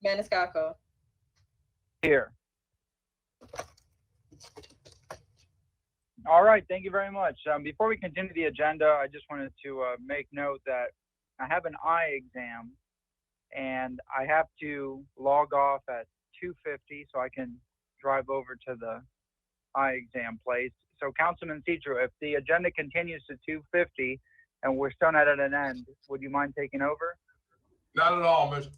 Maniscalco. Here. All right, thank you very much. Before we continue the agenda, I just wanted to make note that I have an eye exam and I have to log off at 2:50 so I can drive over to the eye exam place. So Councilman Citro, if the agenda continues to 2:50 and we're still not at an end, would you mind taking over? Not at all, Mr.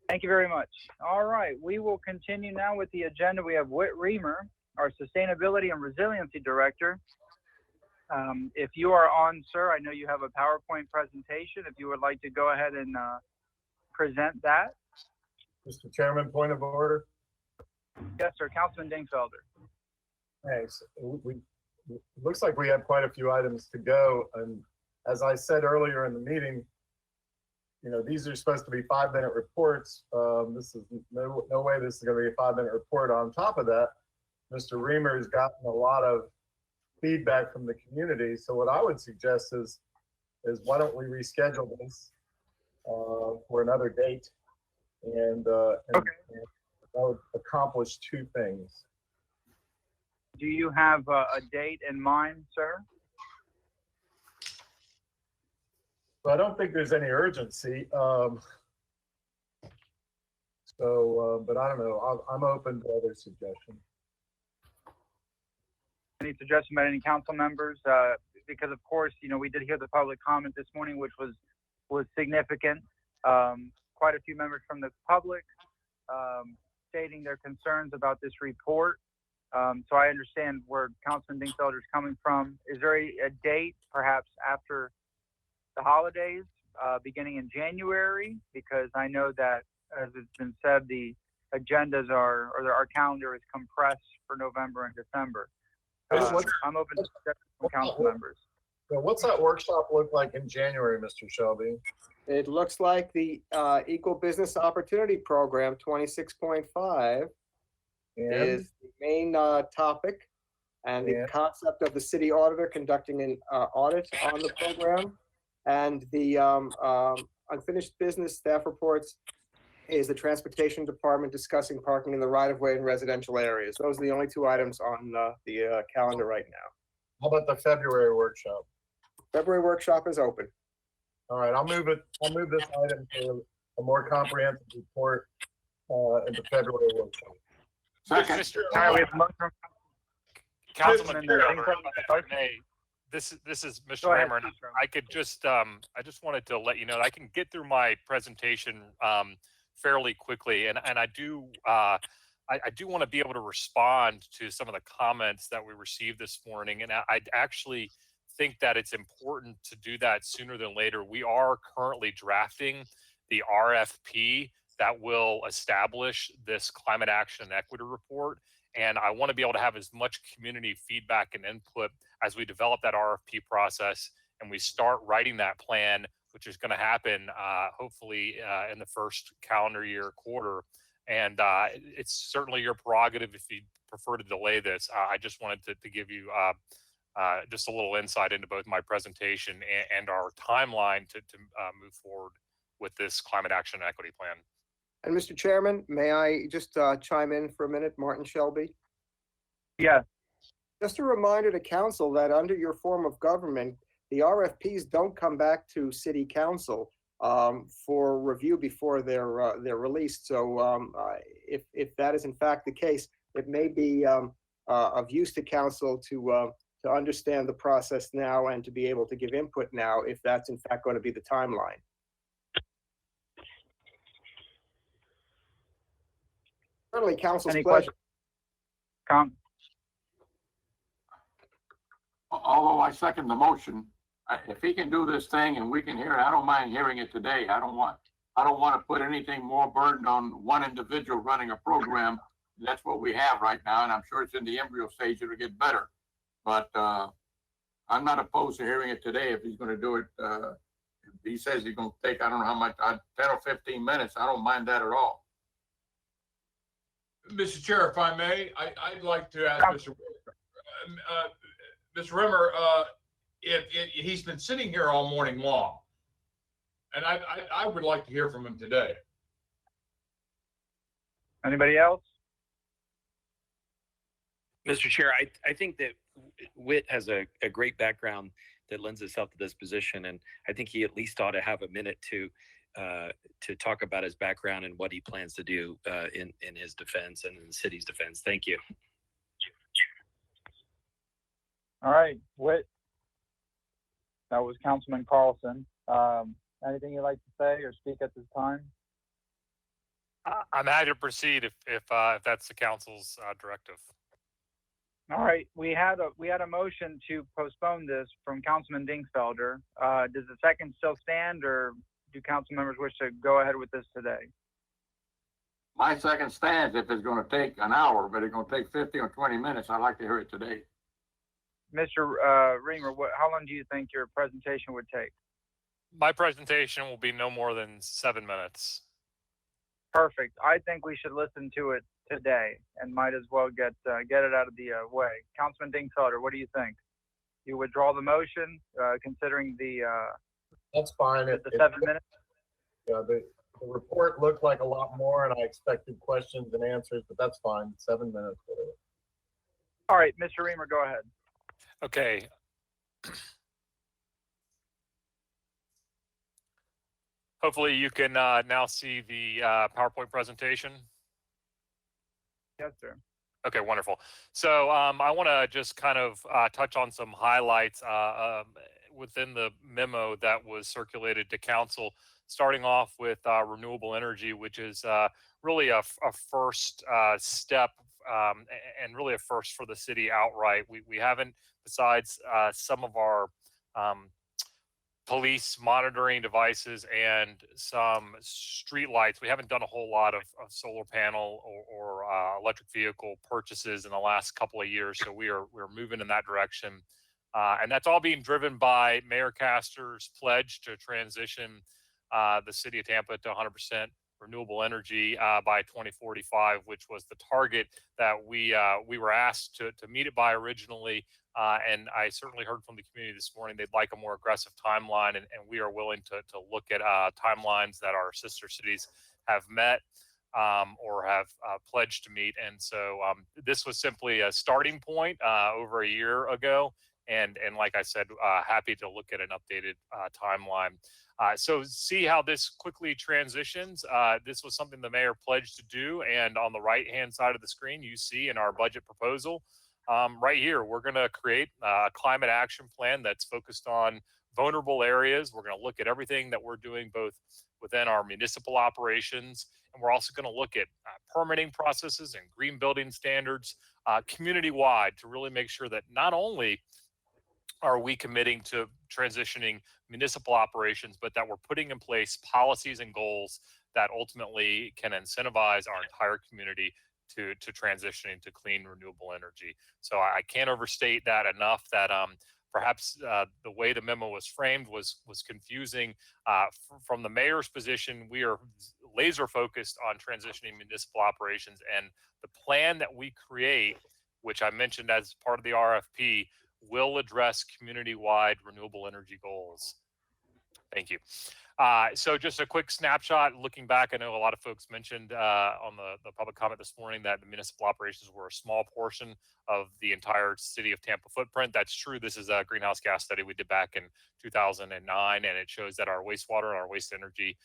Thank you very much. All right, we will continue now with the agenda. We have Whit Reamer, our Sustainability and Resiliency Director. If you are on, sir, I know you have a PowerPoint presentation. If you would like to go ahead and present that. Mr. Chairman, point of order. Yes, sir. Councilman Dingfelder. Thanks. It looks like we have quite a few items to go. And as I said earlier in the meeting, you know, these are supposed to be 5-minute reports. This is no way this is going to be a 5-minute report. On top of that, Mr. Reamer has gotten a lot of feedback from the community. So what I would suggest is why don't we reschedule this for another date, and that would accomplish two things. Do you have a date in mind, sir? So I don't think there's any urgency. But I don't know. I'm open to other suggestions. Any suggestion by any council members? Because of course, you know, we did hear the public comment this morning, which was significant. Quite a few members from the public stating their concerns about this report. So I understand where Councilman Dingfelder is coming from. Is there a date, perhaps after the holidays, beginning in January? Because I know that, as it's been said, the agendas our calendar is compressed for November and December. I'm open to suggestions from council members. So what's that workshop look like in January, Mr. Shelby? It looks like the Equal Business Opportunity Program 26.5 is the main topic, and the concept of the city auditor conducting an audit on the program, and the unfinished business staff reports is the Transportation Department discussing parking in the right-of-way in residential areas. Those are the only two items on the calendar right now. How about the February workshop? February workshop is open. All right, I'll move this item to a more comprehensive report in the February workshop. Second. Councilman, this is Mr. Rammer, and I could just I just wanted to let you know that I can get through my presentation fairly quickly, and I do want to be able to respond to some of the comments that we received this morning, and I actually think that it's important to do that sooner than later. We are currently drafting the RFP that will establish this climate action and equity report. And I want to be able to have as much community feedback and input as we develop that RFP process and we start writing that plan, which is going to happen hopefully in the first calendar year quarter. And it's certainly your prerogative if you prefer to delay this. I just wanted to give you just a little insight into both my presentation and our timeline to move forward with this climate action and equity plan. And Mr. Chairman, may I just chime in for a minute, Martin Shelby? Yeah. Just a reminder to council that under your form of government, the RFPs don't come back to City Council for review before they're released. So if that is in fact the case, it may be of use to council to understand the process now and to be able to give input now if that's in fact going to be the timeline. Certainly, council's pleasure. Although I second the motion, if he can do this thing and we can hear it, I don't mind hearing it today. I don't want to put anything more burden on one individual running a program. That's what we have right now, and I'm sure it's in the embryo stage. It'll get better, but I'm not opposed to hearing it today. If he's going to do it, if he says he's going to take, I don't know how much, 10 or 15 minutes. I don't mind that at all. Mr. Chair, if I may, I'd like to ask Mr. Rimmer, he's been sitting here all morning long, And I would like to hear from him today. Anybody else? Mr. Chair, I think that Whit has a great background that lends itself to this position, and I think he at least ought to have a minute to talk about his background and what he plans to do in his defense and in the city's defense. Thank you. All right, Whit. That was Councilman Carlson. Anything you'd like to say or speak at this time? I'm happy to proceed if that's the council's directive. All right, we had a motion to postpone this from Councilman Dingsfelder. Does the second still stand, or do council members wish to go ahead with this today? My second stands if it's going to take an hour, but it's going to take 15 or 20 minutes. I'd like to hear it today. Mr. Reamer, how long do you think your presentation would take? My presentation will be no more than 7 minutes. Perfect. I think we should listen to it today and might as well get it out of the way. Councilman Dingsfelder, what do you think? You withdraw the motion, considering the That's fine. the 7 minutes? Yeah, the report looked like a lot more, and I expected questions and answers, but that's fine. 7 minutes. Whatever. All right, Mr. Reamer, go ahead. Okay. Hopefully you can now see the PowerPoint presentation. Yes, sir. Okay, wonderful. So I want to just kind of touch on some highlights within the memo that was circulated to council, starting off with renewable energy, which is really a first step and really a first for the city outright. We haven't, besides some of our police monitoring devices and some street lights, we haven't done a whole lot of solar panel or electric vehicle purchases in the last couple of years. So we're moving in that direction. And that's all being driven by Mayor Castor's pledge to transition the city of Tampa to 100% renewable energy by 2045, which was the target that we were asked to meet it by originally. And I certainly heard from the community this morning they'd like a more aggressive timeline, and we are willing to look at timelines that our sister cities have met or have pledged to meet. And so this was simply a starting point over a year ago. And like I said, happy to look at an updated timeline. So see how this quickly transitions. This was something the mayor pledged to do. And on the right-hand side of the screen, you see in our budget proposal, right here, we're going to create a climate action plan that's focused on vulnerable areas. We're going to look at everything that we're doing both within our municipal operations, and we're also going to look at permitting processes and green building standards community-wide to really make sure that not only are we committing to transitioning municipal operations, but that we're putting in place policies and goals that ultimately can incentivize our entire community to transitioning to clean renewable energy. So I can't overstate that enough that perhaps the way the memo was framed was confusing. From the mayor's position, we are laser focused on transitioning municipal operations, and the plan that we create, which I mentioned as part of the RFP, will address community-wide renewable energy goals. Thank you. So just a quick snapshot looking back. I know a lot of folks mentioned on the public comment this morning that the municipal operations were a small portion of the entire city of Tampa footprint. That's true. This is a greenhouse gas study we did back in 2009, and it shows that our wastewater and our waste energy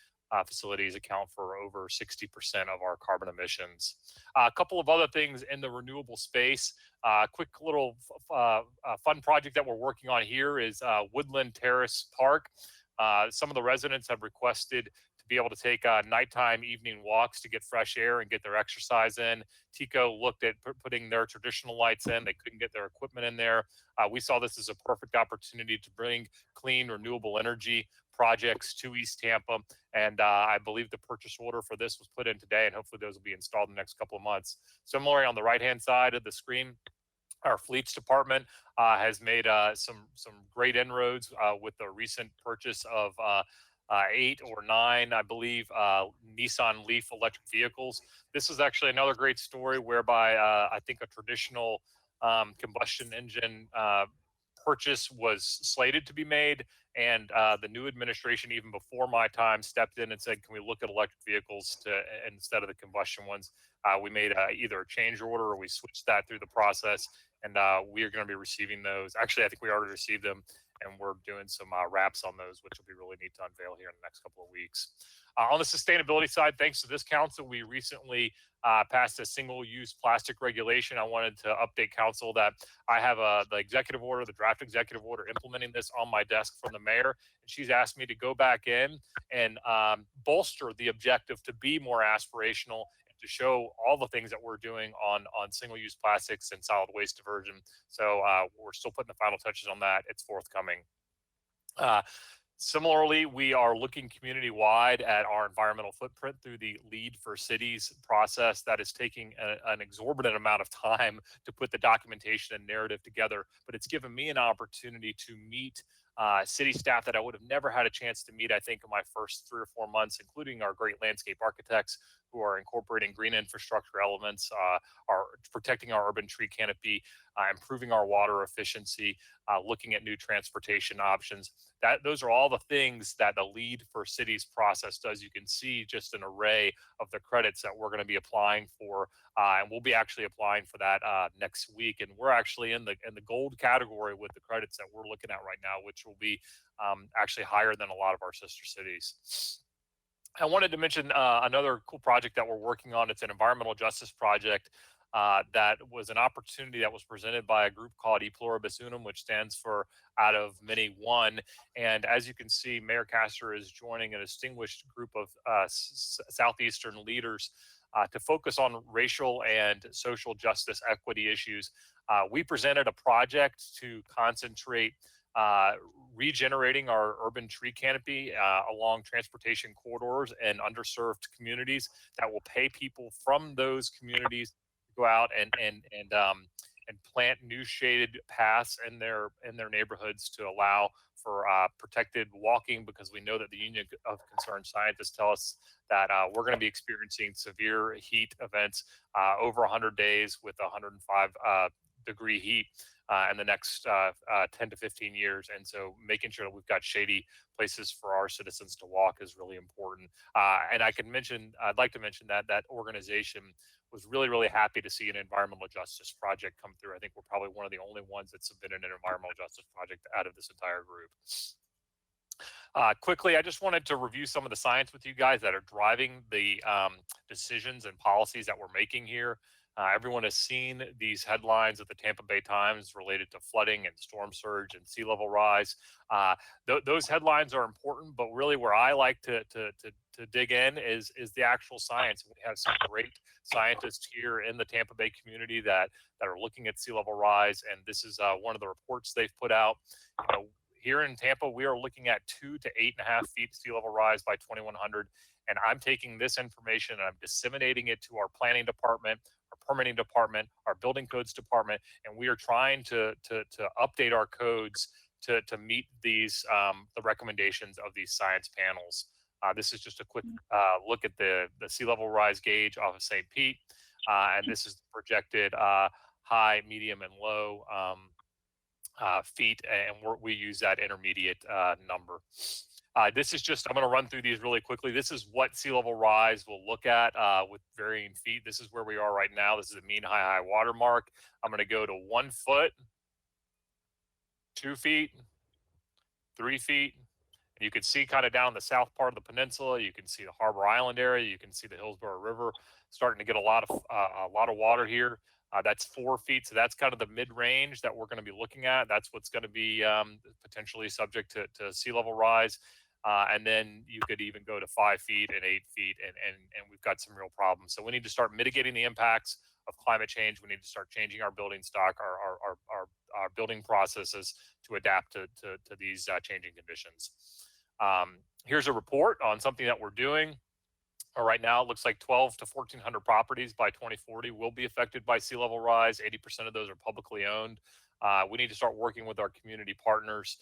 facilities account for over 60% of our carbon emissions. A couple of other things in the renewable space. Quick little fun project that we're working on here is Woodland Terrace Park. Some of the residents have requested to be able to take nighttime evening walks to get fresh air and get their exercise in. TECO looked at putting their traditional lights in. They couldn't get their equipment in there. We saw this as a perfect opportunity to bring clean, renewable energy projects to East Tampa. And I believe the purchase order for this was put in today, and hopefully those will be installed in the next couple of months. Similarly, on the right-hand side of the screen, our fleets department has made some great inroads with the recent purchase of 8 or 9, I believe, Nissan Leaf electric vehicles. This is actually another great story whereby I think a traditional combustion engine purchase was slated to be made, And the new administration, even before my time, stepped in and said, can we look at electric vehicles instead of the combustion ones? We made either a change order or we switched that through the process. And we are going to be receiving those. Actually, I think we already received them, and we're doing some wraps on those, which will be really neat to unveil here in the next couple of weeks. On the sustainability side, thanks to this council, we recently passed a single-use plastic regulation. I wanted to update council that I have the executive order, the draft executive order implementing this on my desk from the mayor. And she's asked me to go back in and bolster the objective to be more aspirational, to show all the things that we're doing on single-use plastics and solid waste diversion. So we're still putting the final touches on that. It's forthcoming. Similarly, we are looking community-wide at our environmental footprint through the Lead for Cities process that is taking an exorbitant amount of time to put the documentation and narrative together, but it's given me an opportunity to meet city staff that I would have never had a chance to meet, I think, in my first 3 or 4 months, including our great landscape architects who are incorporating green infrastructure elements, are protecting our urban tree canopy, improving our water efficiency, looking at new transportation options. Those are all the things that the Lead for Cities process does. You can see just an array of the credits that we're going to be applying for, and we'll be actually applying for that next week. And we're actually in the gold category with the credits that we're looking at right now, which will be actually higher than a lot of our sister cities. I wanted to mention another cool project that we're working on. It's an environmental justice project that was an opportunity that was presented by a group called E Pluribus Unum, which stands for Out of Many One. And as you can see, Mayor Castor is joining a distinguished group of Southeastern leaders to focus on racial and social justice equity issues. We presented a project to concentrate regenerating our urban tree canopy along transportation corridors and underserved communities that will pay people from those communities to go out and plant new shaded paths in their neighborhoods to allow for protected walking, because we know that the Union of Concerned Scientists tell us that we're going to be experiencing severe heat events over 100 days with 105 degree heat in the next 10 to 15 years. And so making sure that we've got shady places for our citizens to walk is really important. And I'd like to mention that organization was really, really happy to see an environmental justice project come through. I think we're probably one of the only ones that submitted an environmental justice project out of this entire group. Quickly, I just wanted to review some of the science with you guys that are driving the decisions and policies that we're making here. Everyone has seen these headlines at the Tampa Bay Times related to flooding and storm surge and sea level rise. Those headlines are important, but really where I like to dig in is the actual science. We have some great scientists here in the Tampa Bay community that are looking at sea level rise, and this is one of the reports they've put out. Here in Tampa, we are looking at 2 to 8.5 feet sea level rise by 2100. And I'm taking this information and I'm disseminating it to our planning department, our permitting department, our building codes department, and we are trying to update our codes to meet these the recommendations of these science panels. This is just a quick look at the sea level rise gauge off of St. Pete, and this is the projected high, medium, and low feet, and we use that intermediate number. This is just, I'm going to run through these really quickly. This is what sea level rise will look at with varying feet. This is where we are right now. This is a mean high water mark. I'm going to go to 1 foot, 2 feet, 3 feet. And you can see kind of down the south part of the peninsula, you can see the Harbor Island area. You can see the Hillsborough River starting to get a lot of water here. That's 4 feet. So that's kind of the mid-range that we're going to be looking at. That's what's going to be potentially subject to sea level rise. And then you could even go to 5 feet and 8 feet, and we've got some real problems. So we need to start mitigating the impacts of climate change. We need to start changing our building stock, our building processes to adapt to these changing conditions. Here's a report on something that we're doing. Right now, it looks like 12 to 1,400 properties by 2040 will be affected by sea level rise. 80% of those are publicly owned. We need to start working with our community partners,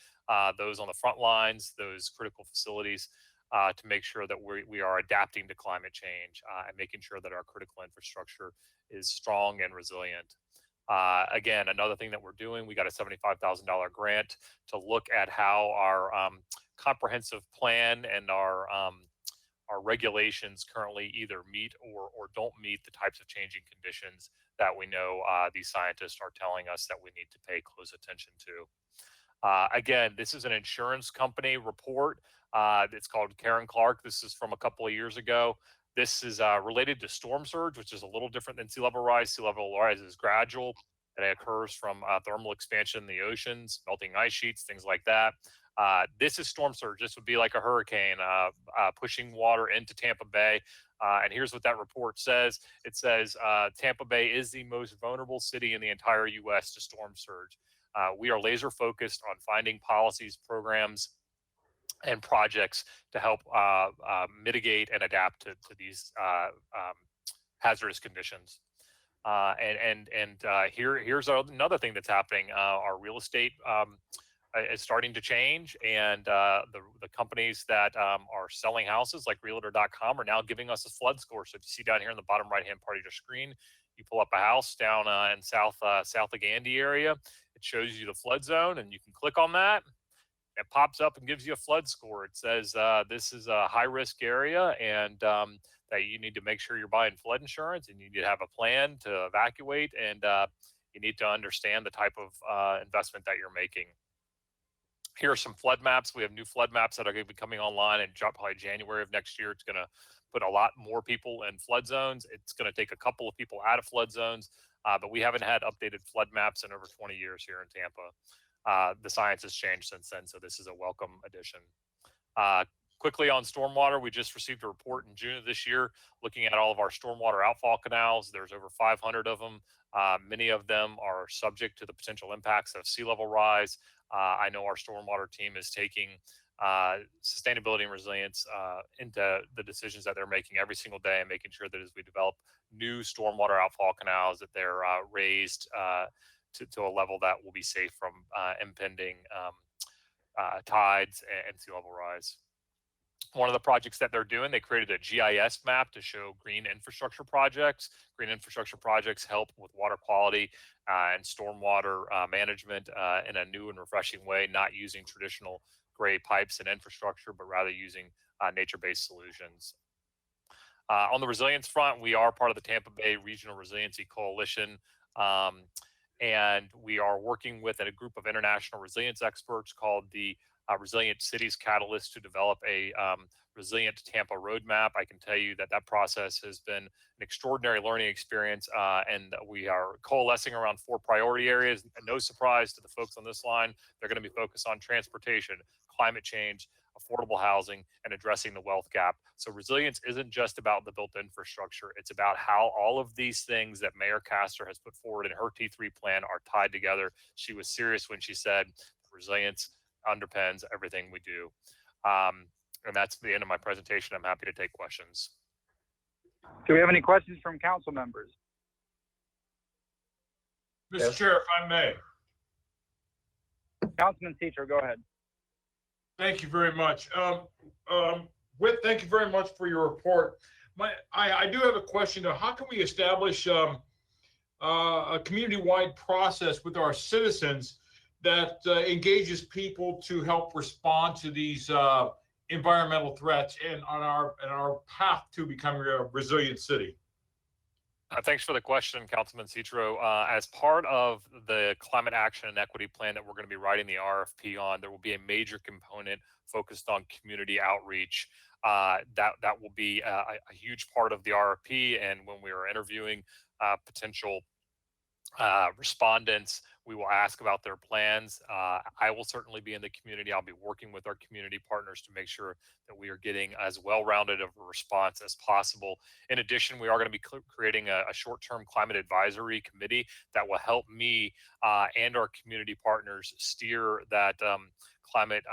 those on the front lines, those critical facilities, to make sure that we are adapting to climate change and making sure that our critical infrastructure is strong and resilient. Again, another thing that we're doing, we got a $75,000 grant to look at how our comprehensive plan and our regulations currently either meet or don't meet the types of changing conditions that we know these scientists are telling us that we need to pay close attention to. Again, this is an insurance company report. It's called Karen Clark. This is from a couple of years ago. This is related to storm surge, which is a little different than sea level rise. Sea level rise is gradual, and it occurs from thermal expansion in the oceans, melting ice sheets, things like that. This is storm surge. This would be like a hurricane pushing water into Tampa Bay. And here's what that report says. It says Tampa Bay is the most vulnerable city in the entire U.S. to storm surge. We are laser focused on finding policies, programs, and projects to help mitigate and adapt to these hazardous conditions. Here's another thing that's happening. Our real estate is starting to change, and the companies that are selling houses like realtor.com are now giving us a flood score. So if you see down here in the bottom right hand part of your screen, you pull up a house down in south of Gandy area, it shows you the flood zone, and you can click on that. It pops up and gives you a flood score. It says this is a high risk area, and that you need to make sure you're buying flood insurance, and you need to have a plan to evacuate, and you need to understand the type of investment that you're making. Here are some flood maps. We have new flood maps that are going to be coming online in probably January of next year. It's going to put a lot more people in flood zones. It's going to take a couple of people out of flood zones, but we haven't had updated flood maps in over 20 years here in Tampa. The science has changed since then, so this is a welcome addition. Quickly on stormwater, we just received a report in June of this year looking at all of our stormwater outfall canals. There's over 500 of them. Many of them are subject to the potential impacts of sea level rise. I know our stormwater team is taking sustainability and resilience into the decisions that they're making every single day, and making sure that as we develop new stormwater outfall canals, that they're raised to a level that will be safe from impending tides and sea level rise. One of the projects that they're doing, they created a GIS map to show green infrastructure projects. Green infrastructure projects help with water quality and stormwater management in a new and refreshing way, not using traditional gray pipes and infrastructure, but rather using nature-based solutions. On the resilience front, we are part of the Tampa Bay Regional Resiliency Coalition. And we are working with a group of international resilience experts called the Resilient Cities Catalyst to develop a resilient Tampa roadmap. I can tell you that that process has been an extraordinary learning experience, and we are coalescing around 4 priority areas. No surprise to the folks on this line, they're going to be focused on transportation, climate change, affordable housing, and addressing the wealth gap. So resilience isn't just about the built infrastructure. It's about how all of these things that Mayor Castor has put forward in her T3 plan are tied together. She was serious when she said resilience underpins everything we do. And that's the end of my presentation. I'm happy to take questions. Do we have any questions from council members? Mr. Yes. Chair, if I may. Councilman Citro, go ahead. Thank you very much. Whit, thank you very much for your report. I do have a question though. How can we establish a community-wide process with our citizens that engages people to help respond to these environmental threats and on our path to becoming a resilient city? Thanks for the question, Councilman Citro. As part of the climate action and equity plan that we're going to be writing the RFP on, there will be a major component focused on community outreach. That will be a huge part of the RFP. And when we are interviewing potential respondents, we will ask about their plans. I will certainly be in the community. I'll be working with our community partners to make sure that we are getting as well-rounded of a response as possible. In addition, we are going to be creating a short-term climate advisory committee that will help me and our community partners steer that climate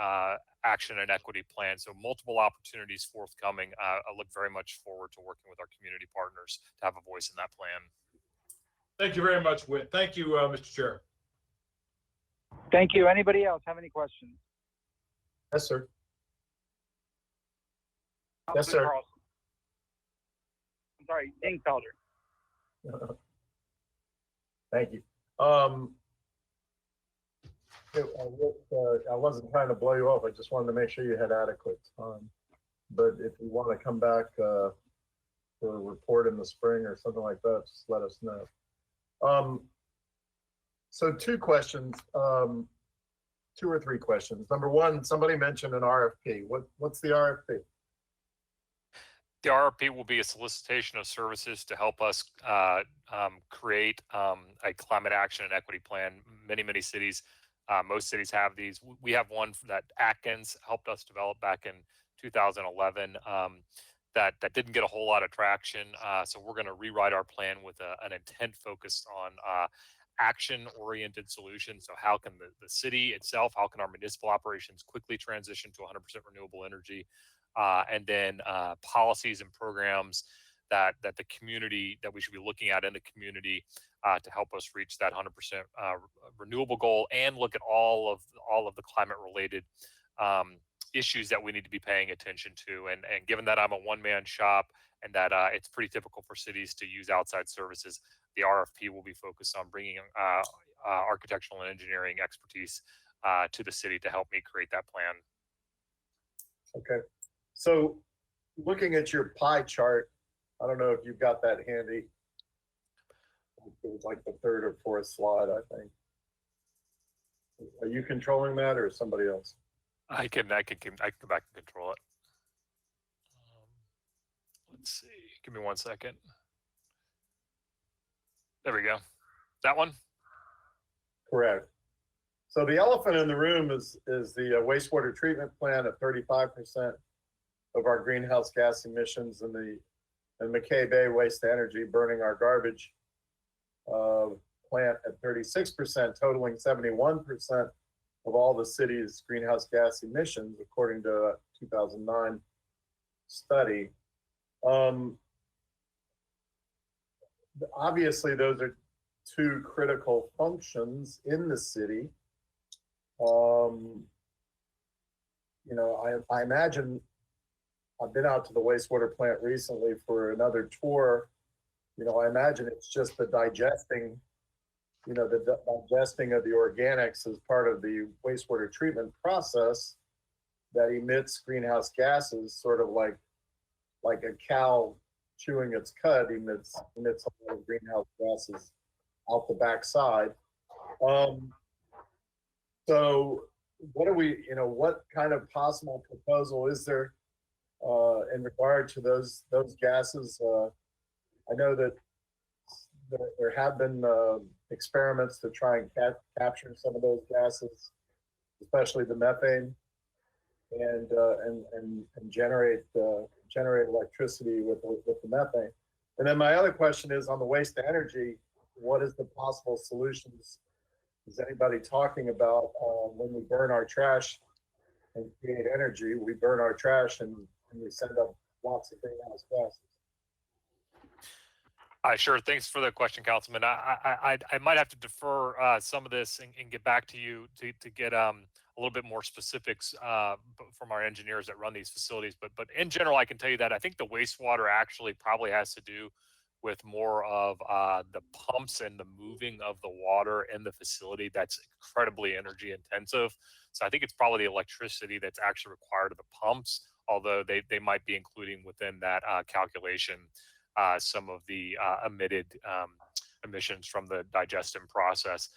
action and equity plan. So multiple opportunities forthcoming. I look very much forward to working with our community partners to have a voice in that plan. Thank you very much, Whit. Thank you, Mr. Chair. Thank you. Anybody else have any questions? Yes, sir. Yes, Councilman sir. Carlson. I'm sorry, Dingfelder. Thank you. Um, I wasn't trying to blow you off. I just wanted to make sure you had adequate time. But if you want to come back for a report in the spring or something like that, just let us know. So two questions, 2 or 3 questions. Number one, somebody mentioned an RFP. What's the RFP? The RFP will be a solicitation of services to help us create a climate action and equity plan. Many cities, most cities have these. We have one that Atkins helped us develop back in 2011 that didn't get a whole lot of traction. So we're going to rewrite our plan with an intent focused on action-oriented solutions. So how can the city itself, how can our municipal operations quickly transition to 100% renewable energy? And then policies and programs that the community, that we should be looking at in the community to help us reach that 100% renewable goal, and look at all of the climate related issues that we need to be paying attention to. And given that I'm a one-man shop and that it's pretty typical for cities to use outside services, the RFP will be focused on bringing architectural and engineering expertise to the city to help me create that plan. Okay. So looking at your pie chart, I don't know if you've got that handy. It was like the 3rd or 4th slide, I think. Are you controlling that or somebody else? I can go back and control it. Let's see. Give me 1 second. There we go. That one? Correct. So the elephant in the room is the wastewater treatment plant at 35% of our greenhouse gas emissions, and McKay Bay Waste Energy burning our garbage plant at 36%, totaling 71% of all the city's greenhouse gas emissions, according to a 2009 study. Obviously, those are 2 critical functions in the city. You know, I imagine, I've been out to the wastewater plant recently for another tour. You know, I imagine it's just the digesting, you know, the digesting of the organics as part of the wastewater treatment process that emits greenhouse gases, sort of like a cow chewing its cud emits a lot of greenhouse gases out the backside. So what what kind of possible proposal is there in regard to those gases? I know that there have been experiments to try and capture some of those gases, especially the methane, and generate electricity with the methane. And then my other question is on the waste to energy. What is the possible solutions? Is anybody talking about when we burn our trash and create energy? We burn our trash and we send up lots of greenhouse gases. Sure. Thanks for the question, Councilman. I might have to defer some of this and get back to you to get a little bit more specifics from our engineers that run these facilities. But in general, I can tell you that I think the wastewater actually probably has to do with more of the pumps and the moving of the water in the facility. That's incredibly energy intensive. So I think it's probably the electricity that's actually required of the pumps, although they might be including within that calculation some of the emitted emissions from the digestion process.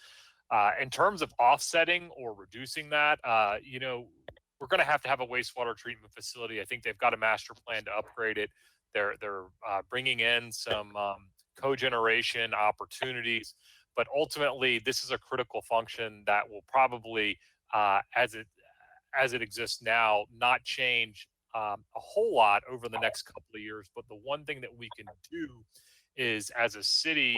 In terms of offsetting or reducing that, you know, we're going to have a wastewater treatment facility. I think they've got a master plan to upgrade it. They're bringing in some cogeneration opportunities, but ultimately this is a critical function that will probably, as it exists now, not change a whole lot over the next couple of years. But the one thing that we can do is, as a city,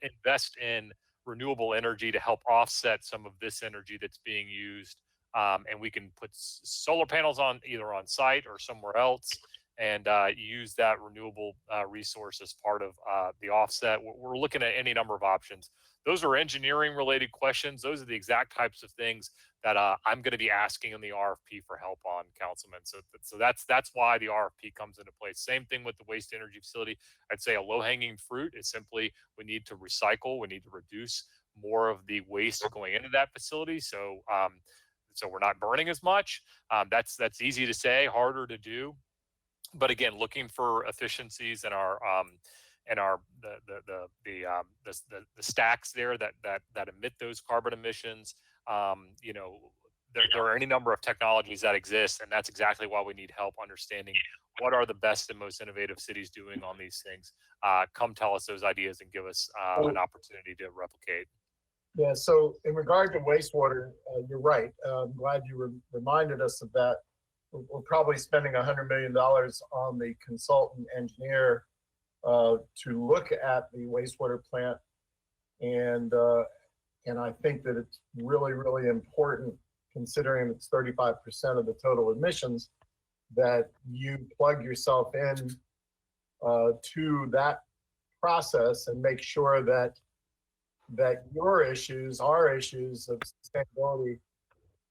invest in renewable energy to help offset some of this energy that's being used, and we can put solar panels on either on site or somewhere else, and use that renewable resource as part of the offset. We're looking at any number of options. Those are engineering related questions. Those are the exact types of things that I'm going to be asking in the RFP for help on, Councilman. So that's why the RFP comes into place. Same thing with the waste energy facility. I'd say a low hanging fruit is simply we need to recycle, we need to reduce more of the waste going into that facility. So, so we're not burning as much. That's easy to say, harder to do. But again, looking for efficiencies in our the stacks there that emit those carbon emissions. You know, there are any number of technologies that exist, and that's exactly why we need help understanding what are the best and most innovative cities doing on these things. Come tell us those ideas and give us an opportunity to replicate. Yeah, so in regard to wastewater, you're right. I'm glad you reminded us of that. We're probably spending $100 million on the consultant engineer to look at the wastewater plant. And I think that it's really, really important, considering it's 35% of the total emissions, that you plug yourself in to that process and make sure that your issues, our issues of sustainability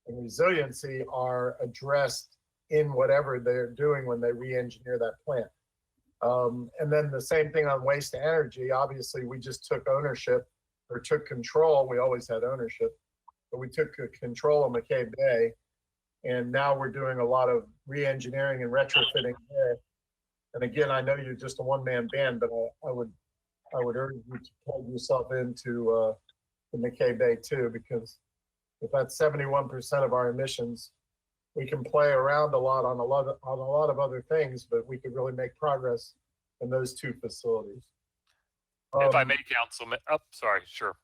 and resiliency are addressed in whatever they're doing when they re-engineer that plant. And then the same thing on waste to energy. Obviously, we just took ownership or took control. We always had ownership, but we took control of McKay Bay. And now we're doing a lot of re-engineering and retrofitting there. And again, I know you're just a one-man band, but I would urge you to plug yourself into the McKay Bay too, because if that's 71% of our emissions, we can play around a lot on a lot of other things, but we could really make progress in those two facilities. If I may, Councilman, sorry, sure.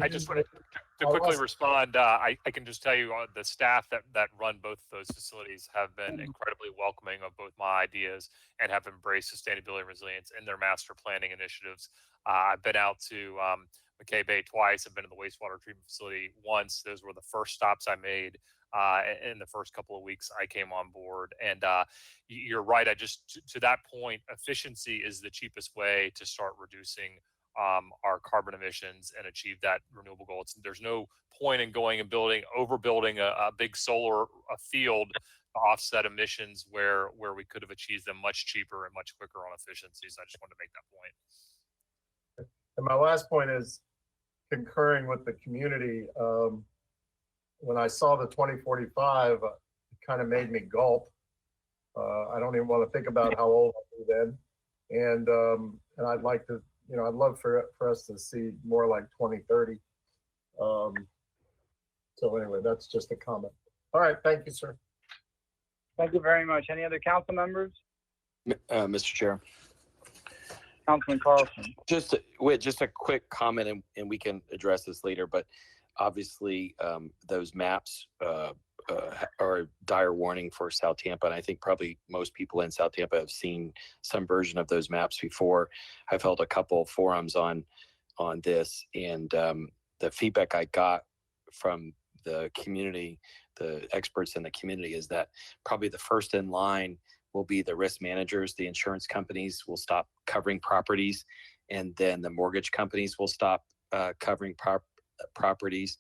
I just wanted to quickly respond. I can just tell you the staff that run both of those facilities have been incredibly welcoming of both my ideas and have embraced sustainability and resilience in their master planning initiatives. I've been out to McKay Bay twice. I've been to the wastewater treatment facility once. Those were the first stops I made in the first couple of weeks I came on board. And you're right. To that point, efficiency is the cheapest way to start reducing our carbon emissions and achieve that renewable goal. There's no point in going and overbuilding a big solar field to offset emissions where we could have achieved them much cheaper and much quicker on efficiencies. I just wanted to make that point. And my last point is concurring with the community. When I saw the 2045, it kind of made me gulp. I don't even want to think about how old I was then. And I'd like to, I'd love for us to see more like 2030. So anyway, that's just a comment. All right, thank you, sir. Thank you very much. Any other council members? Mr. Chair. Councilman Carlson. Just a quick comment, and we can address this later, but obviously those maps are a dire warning for South Tampa, and I think probably most people in South Tampa have seen some version of those maps before. I've held a couple forums on this, and the feedback I got from the community, the experts in the community, is that probably the first in line will be the risk managers. The insurance companies will stop covering properties, and then the mortgage companies will stop covering properties.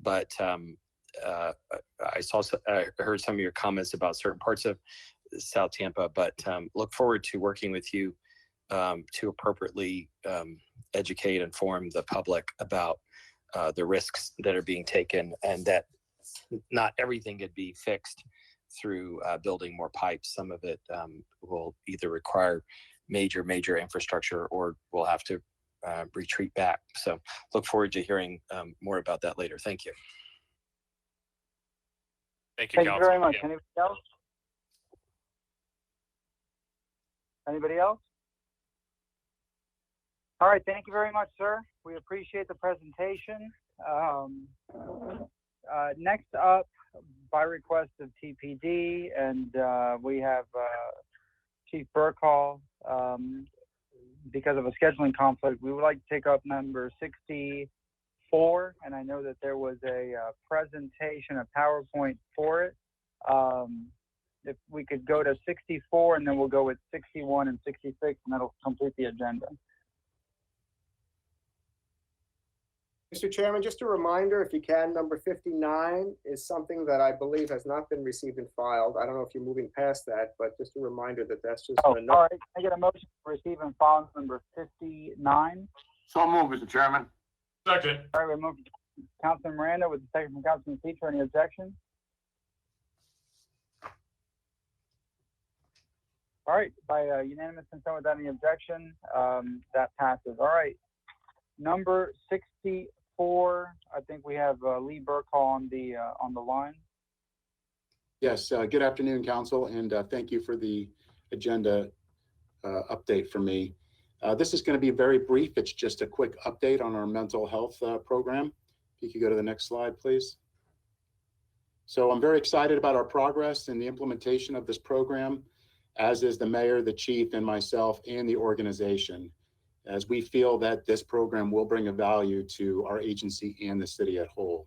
But I heard some of your comments about certain parts of South Tampa, but look forward to working with you to appropriately educate and inform the public about the risks that are being taken, and that not everything could be fixed through building more pipes. Some of it will either require major infrastructure, or we'll have to retreat back. So look forward to hearing more about that later. Thank you. Thank you, Thank you very much. Anybody else? Anybody else? All right. Thank you very much, sir. We appreciate the presentation. Next up, by request of TPD, and we have Chief Burkhall, because of a scheduling conflict, we would like to take up number 64, and I know that there was a presentation, a PowerPoint for it. If we could go to 64, and then we'll go with 61 and 66, and that'll complete the agenda. Mr. Chairman, just a reminder, if you can, number 59 is something that I believe has not been received and filed. I don't know if you're moving past that, but just a reminder that that's just all right. I get a motion to receive and file number 59. So moved, Mr. Chairman. Second. All right, we move to Councilman Miranda with the second from Councilman Teacher. Any objection? All right, by unanimous consent without any objection, that passes. All right. Number 64, I think we have Lee Burkall on the line. Yes, good afternoon, Council, and thank you for the agenda update from me. This is going to be very brief. It's just a quick update on our mental health program. If you could go to the next slide, please. So I'm very excited about our progress in the implementation of this program, as is the mayor, the chief, and myself, and the organization, as we feel that this program will bring a value to our agency and the city at whole.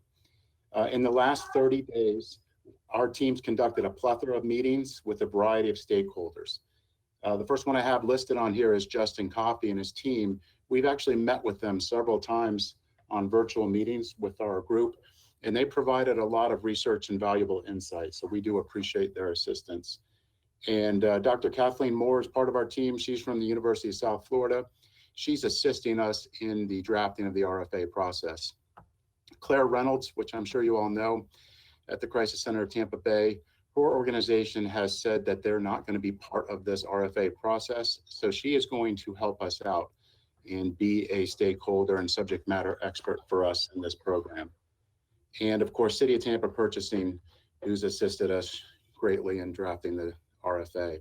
In the last 30 days, our teams conducted a plethora of meetings with a variety of stakeholders. The first one I have listed on here is Justin Coffey and his team. We've actually met with them several times on virtual meetings with our group, and they provided a lot of research and valuable insights. So we do appreciate their assistance. And Dr. Kathleen Moore is part of our team. She's from the University of South Florida. She's assisting us in the drafting of the RFA process. Claire Reynolds, which I'm sure you all know, at the Crisis Center of Tampa Bay, her organization has said that they're not going to be part of this RFA process. So she is going to help us out and be a stakeholder and subject matter expert for us in this program. And of course, City of Tampa Purchasing, who's assisted us greatly in drafting the RFA.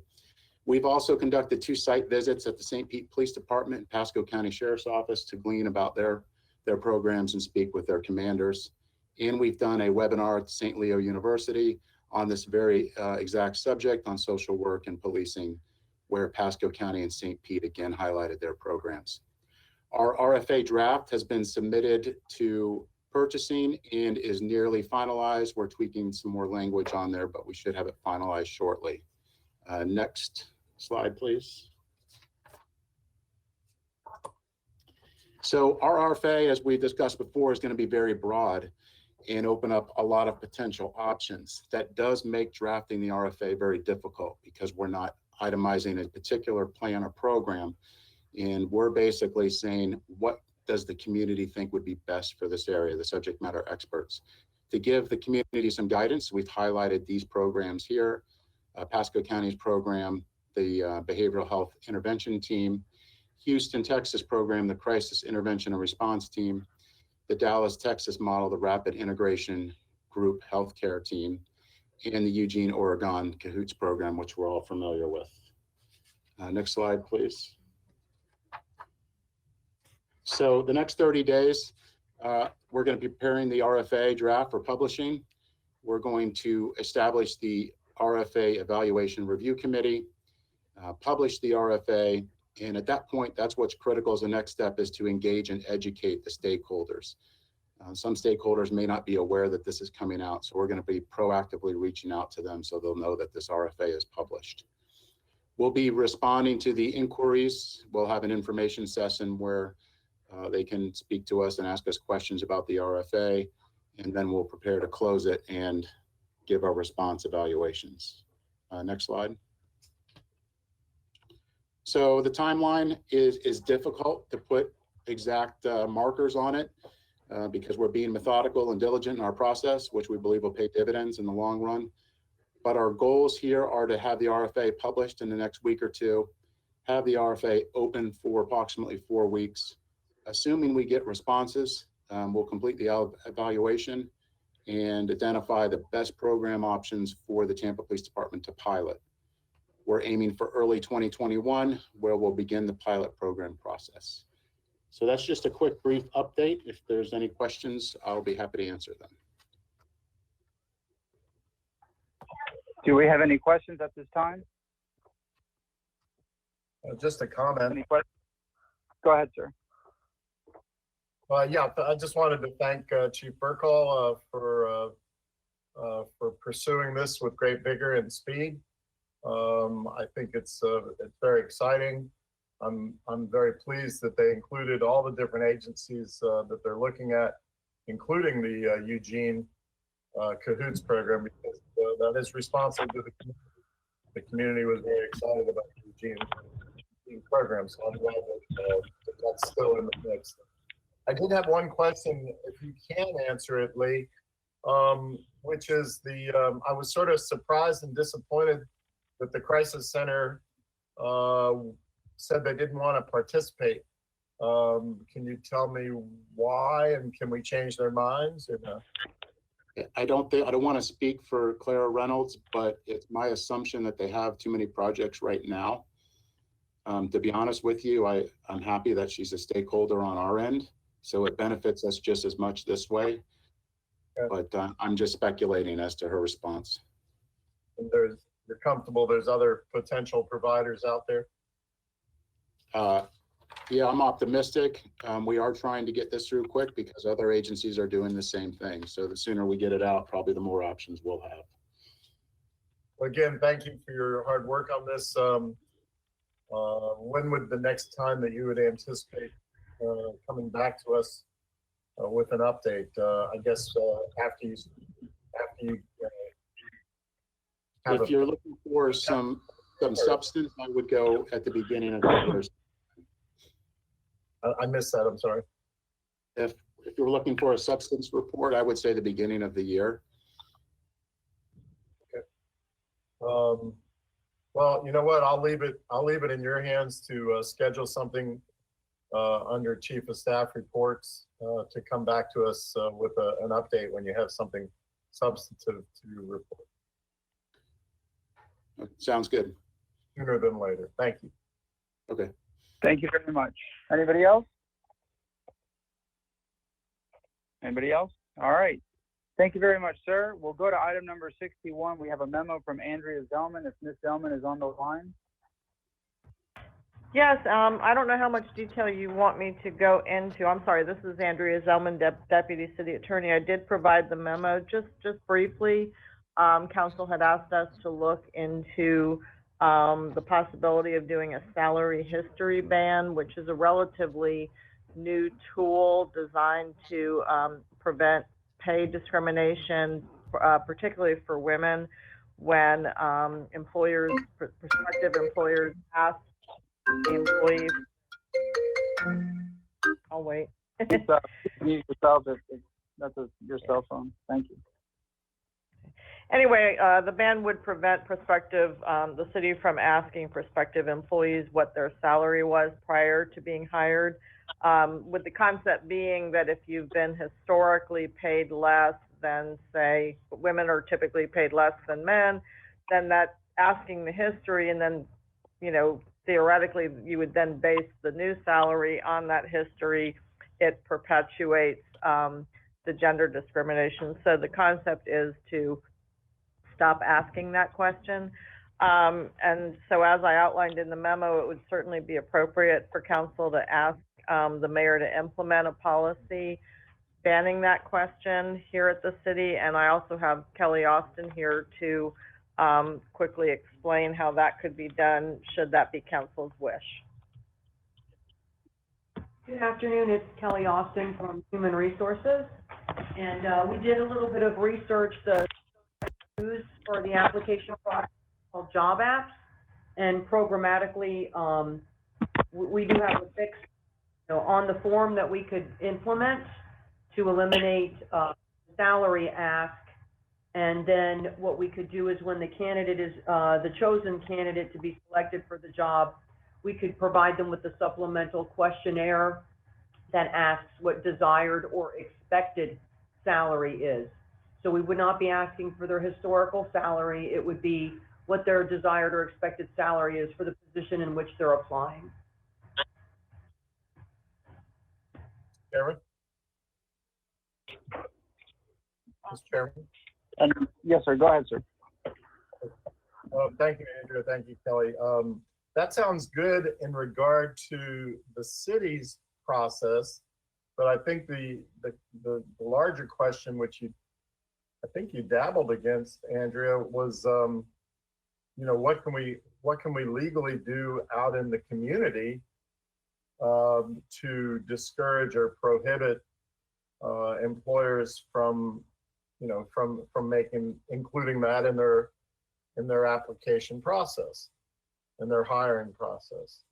We've also conducted 2 site visits at the St. Pete Police Department and Pasco County Sheriff's Office to glean about their programs and speak with their commanders. And we've done a webinar at St. Leo University on this very exact subject on social work and policing, where Pasco County and St. Pete again highlighted their programs. Our RFA draft has been submitted to purchasing and is nearly finalized. We're tweaking some more language on there, but we should have it finalized shortly. Next slide, please. So our RFA, as we discussed before, is going to be very broad and open up a lot of potential options. That does make drafting the RFA very difficult because we're not itemizing a particular plan or program. And we're basically saying, what does the community think would be best for this area, the subject matter experts? To give the community some guidance, we've highlighted these programs here. Pasco County's program, the Behavioral Health Intervention Team, Houston, Texas program, the Crisis Intervention and Response Team, the Dallas, Texas model, the Rapid Integration Group Healthcare Team, and the Eugene, Oregon CAHOOTS program, which we're all familiar with. Next slide, please. So the next 30 days, we're going to be preparing the RFA draft for publishing. We're going to establish the RFA Evaluation Review Committee, publish the RFA, and at that point, that's what's critical as the next step is to engage and educate the stakeholders. Some stakeholders may not be aware that this is coming out, so we're going to be proactively reaching out to them so they'll know that this RFA is published. We'll be responding to the inquiries. We'll have an information session where they can speak to us and ask us questions about the RFA, and then we'll prepare to close it and give our response evaluations. Next slide. So the timeline is difficult to put exact markers on it because we're being methodical and diligent in our process, which we believe will pay dividends in the long run. But our goals here are to have the RFA published in the next week or two, have the RFA open for approximately 4 weeks. Assuming we get responses, we'll complete the evaluation and identify the best program options for the Tampa Police Department to pilot. We're aiming for early 2021, where we'll begin the pilot program process. So that's just a quick, brief update. If there's any questions, I'll be happy to answer them. Do we have any questions at this time? Just a comment. Any questions? Go ahead, sir. Yeah, I just wanted to thank Chief Burkall for pursuing this with great vigor and speed. I think it's very exciting. I'm very pleased that they included all the different agencies that they're looking at, including the Eugene CAHOOTS program, because that is responsive to the community. The community was very excited about the Eugene program, so I'm glad that that's still in the mix. I did have one question, if you can answer it, Lee, which is I was sort of surprised and disappointed that the crisis center said they didn't want to participate. Can you tell me why, and can we change their minds or no? I don't want to speak for Clara Reynolds, but it's my assumption that they have too many projects right now. To be honest with you, I'm happy that she's a stakeholder on our end, so it benefits us just as much this way. Okay. But I'm just speculating as to her response. And you're comfortable there's other potential providers out there? Yeah, I'm optimistic. We are trying to get this through quick because other agencies are doing the same thing. So the sooner we get it out, probably the more options we'll have. Again, thank you for your hard work on this. When would the next time that you would anticipate coming back to us with an update? I guess after you have if you're looking for some substance, I would go at the beginning of the year. I missed that, I'm sorry. If you're looking for a substance report, I would say the beginning of the year. Okay. Well, you know what? I'll leave it in your hands to schedule something under Chief of Staff reports to come back to us with an update when you have something substantive to report. Sounds good. Sooner than later. Thank you. Okay. Thank you very much. Anybody else? Anybody else? All right. Thank you very much, sir. We'll go to item number 61. We have a memo from Andrea Zellman. If Ms. Zellman is on the line. Yes, I don't know how much detail you want me to go into. I'm sorry, this is Andrea Zellman, Deputy City Attorney. I did provide the memo just briefly. Council had asked us to look into the possibility of doing a salary history ban, which is a relatively new tool designed to prevent pay discrimination, particularly for women, when prospective employers ask the employees. I'll wait. Mute yourself. That's your cell phone. Thank you. Anyway, the ban would prevent the city from asking prospective employees what their salary was prior to being hired, with the concept being that if you've been historically paid less than, say, women are typically paid less than men, then that asking the history, and then, theoretically, you would then base the new salary on that history. It perpetuates the gender discrimination. So the concept is to stop asking that question. And so as I outlined in the memo, it would certainly be appropriate for council to ask the mayor to implement a policy banning that question here at the city. And I also have Kelly Austin here to quickly explain how that could be done, should that be council's wish. Good afternoon, it's Kelly Austin from Human Resources. And we did a little bit of research to use for the application process called Job Apps. And programmatically, we do have a fix on the form that we could implement to eliminate salary ask. And then what we could do is when the candidate is the chosen candidate to be selected for the job, we could provide them with a supplemental questionnaire that asks what desired or expected salary is. So we would not be asking for their historical salary. It would be what their desired or expected salary is for the position in which they're applying. Chairman? Mr. Chairman? Yes, sir. Go ahead, sir. Thank you, Andrea. Thank you, Kelly. That sounds good in regard to the city's process, but I think the larger question, which I think you dabbled against, Andrea, was what can we legally do out in the community to discourage or prohibit employers from including that in their application process, in their hiring process.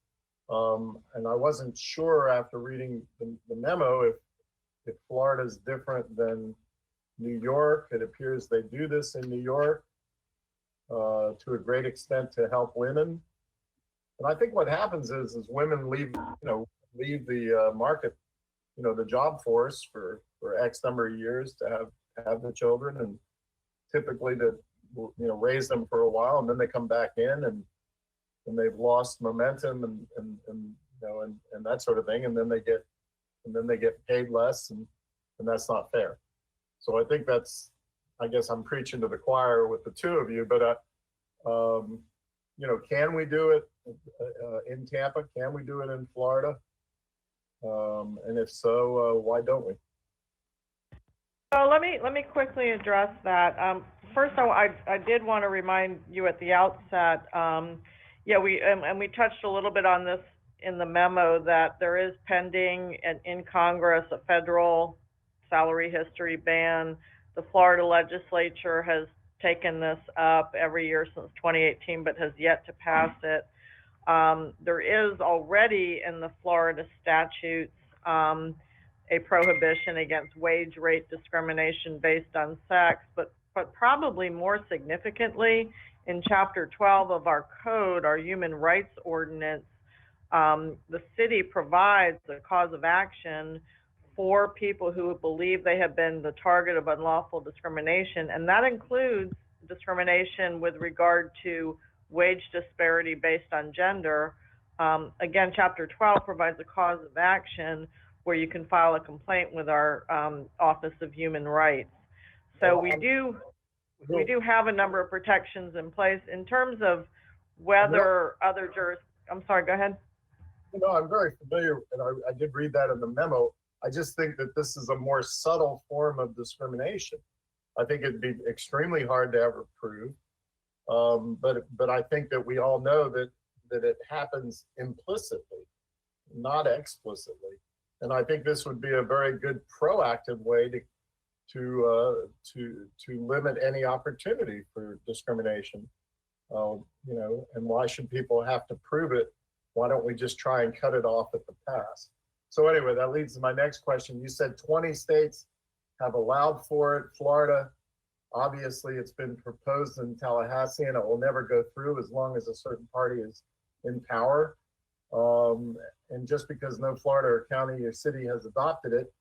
And I wasn't sure after reading the memo if Florida is different than New York. It appears they do this in New York to a great extent to help women. And I think what happens is women leave the market, the job force for X number of years to have the children, and typically to raise them for a while, and then they come back in and they've lost momentum and that sort of thing, and then they get paid less, and that's not fair. So I think I guess I'm preaching to the choir with the two of you, but can we do it in Tampa? Can we do it in Florida? And if so, why don't we? So let me quickly address that. First, I did want to remind you at the outset. We touched a little bit on this in the memo, that there is pending in Congress a federal salary history ban. The Florida legislature has taken this up every year since 2018, but has yet to pass it. There is already in the Florida statutes a prohibition against wage rate discrimination based on sex, but probably more significantly, in Chapter 12 of our code, our human rights ordinance, the city provides a cause of action for people who believe they have been the target of unlawful discrimination, and that includes discrimination with regard to wage disparity based on gender. Again, Chapter 12 provides a cause of action where you can file a complaint with our Office of Human Rights. So we do have a number of protections in place. In terms of whether other I'm sorry, go ahead. I'm very familiar, and I did read that in the memo. I just think that this is a more subtle form of discrimination. I think it'd be extremely hard to ever prove. But I think that we all know that it happens implicitly, not explicitly. And I think this would be a very good proactive way to limit any opportunity for discrimination. And why should people have to prove it? Why don't we just try and cut it off at the pass? So anyway, that leads to my next question. You said 20 states have allowed for it. Florida, obviously, it's been proposed in Tallahassee, and it will never go through as long as a certain party is in power. And just because no Florida or county or city has adopted it,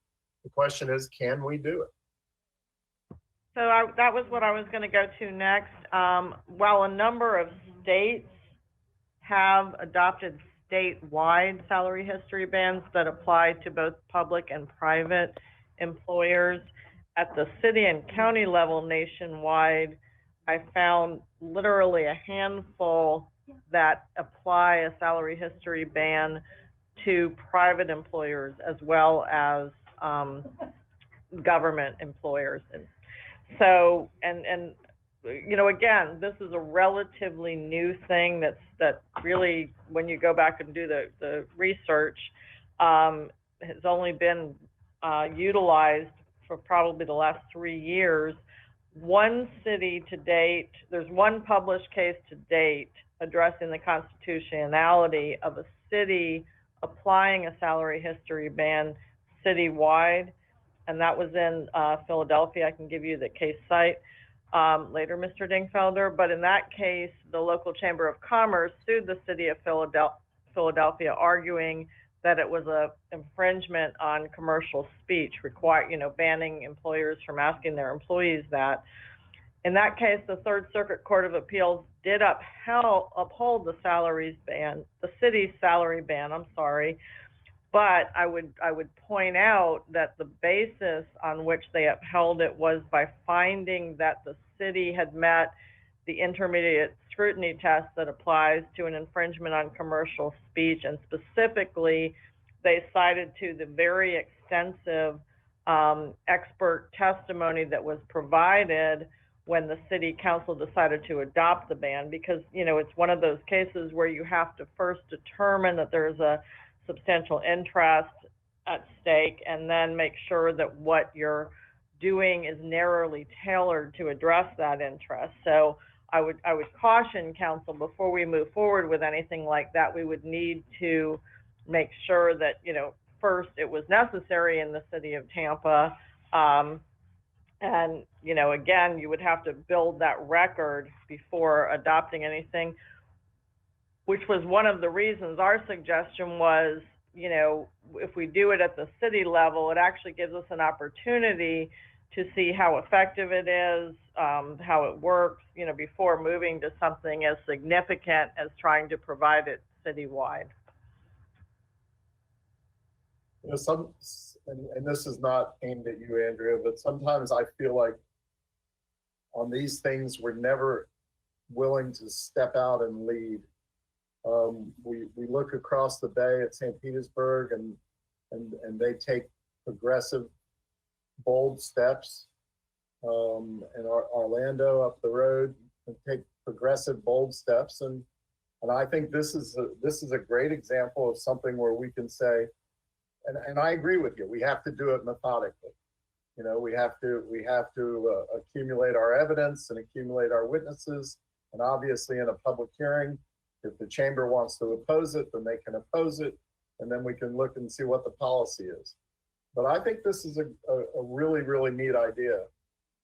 the question is, can we do it? So that was what I was going to go to next. While a number of states have adopted statewide salary history bans that apply to both public and private employers, at the city and county level nationwide, I found literally a handful that apply a salary history ban to private employers as well as government employers. And so, again, this is a relatively new thing that really, when you go back and do the research, has only been utilized for probably the last 3 years. One city to date, there's one published case to date addressing the constitutionality of a city applying a salary history ban citywide, and that was in Philadelphia. I can give you the case site later, Mr. Dingfelder, but in that case, the local Chamber of Commerce sued the city of Philadelphia, arguing that it was a infringement on commercial speech, banning employers from asking their employees that. In that case, the Third Circuit Court of Appeals did uphold the city's salary ban, but I would point out that the basis on which they upheld it was by finding that the city had met the intermediate scrutiny test that applies to an infringement on commercial speech, and specifically, they cited to the very extensive expert testimony that was provided when the city council decided to adopt the ban, because it's one of those cases where you have to first determine that there's a substantial interest at stake, and then make sure that what you're doing is narrowly tailored to address that interest. So I would caution council before we move forward with anything like that, we would need to make sure that, first it was necessary in the city of Tampa. And, again, you would have to build that record before adopting anything, which was one of the reasons our suggestion was, if we do it at the city level, it actually gives us an opportunity to see how effective it is, how it works, before moving to something as significant as trying to provide it citywide. And this is not aimed at you, Andrea, but sometimes I feel like on these things, we're never willing to step out and lead. We look across the bay at St. Petersburg and they take progressive, bold steps. And Orlando up the road and take progressive, bold steps. And I think this is a great example of something where we can say, and I agree with you, we have to do it methodically. We have to accumulate our evidence and accumulate our witnesses. And obviously in a public hearing, if the chamber wants to oppose it, then they can oppose it. And then we can look and see what the policy is. But I think this is a really, really neat idea.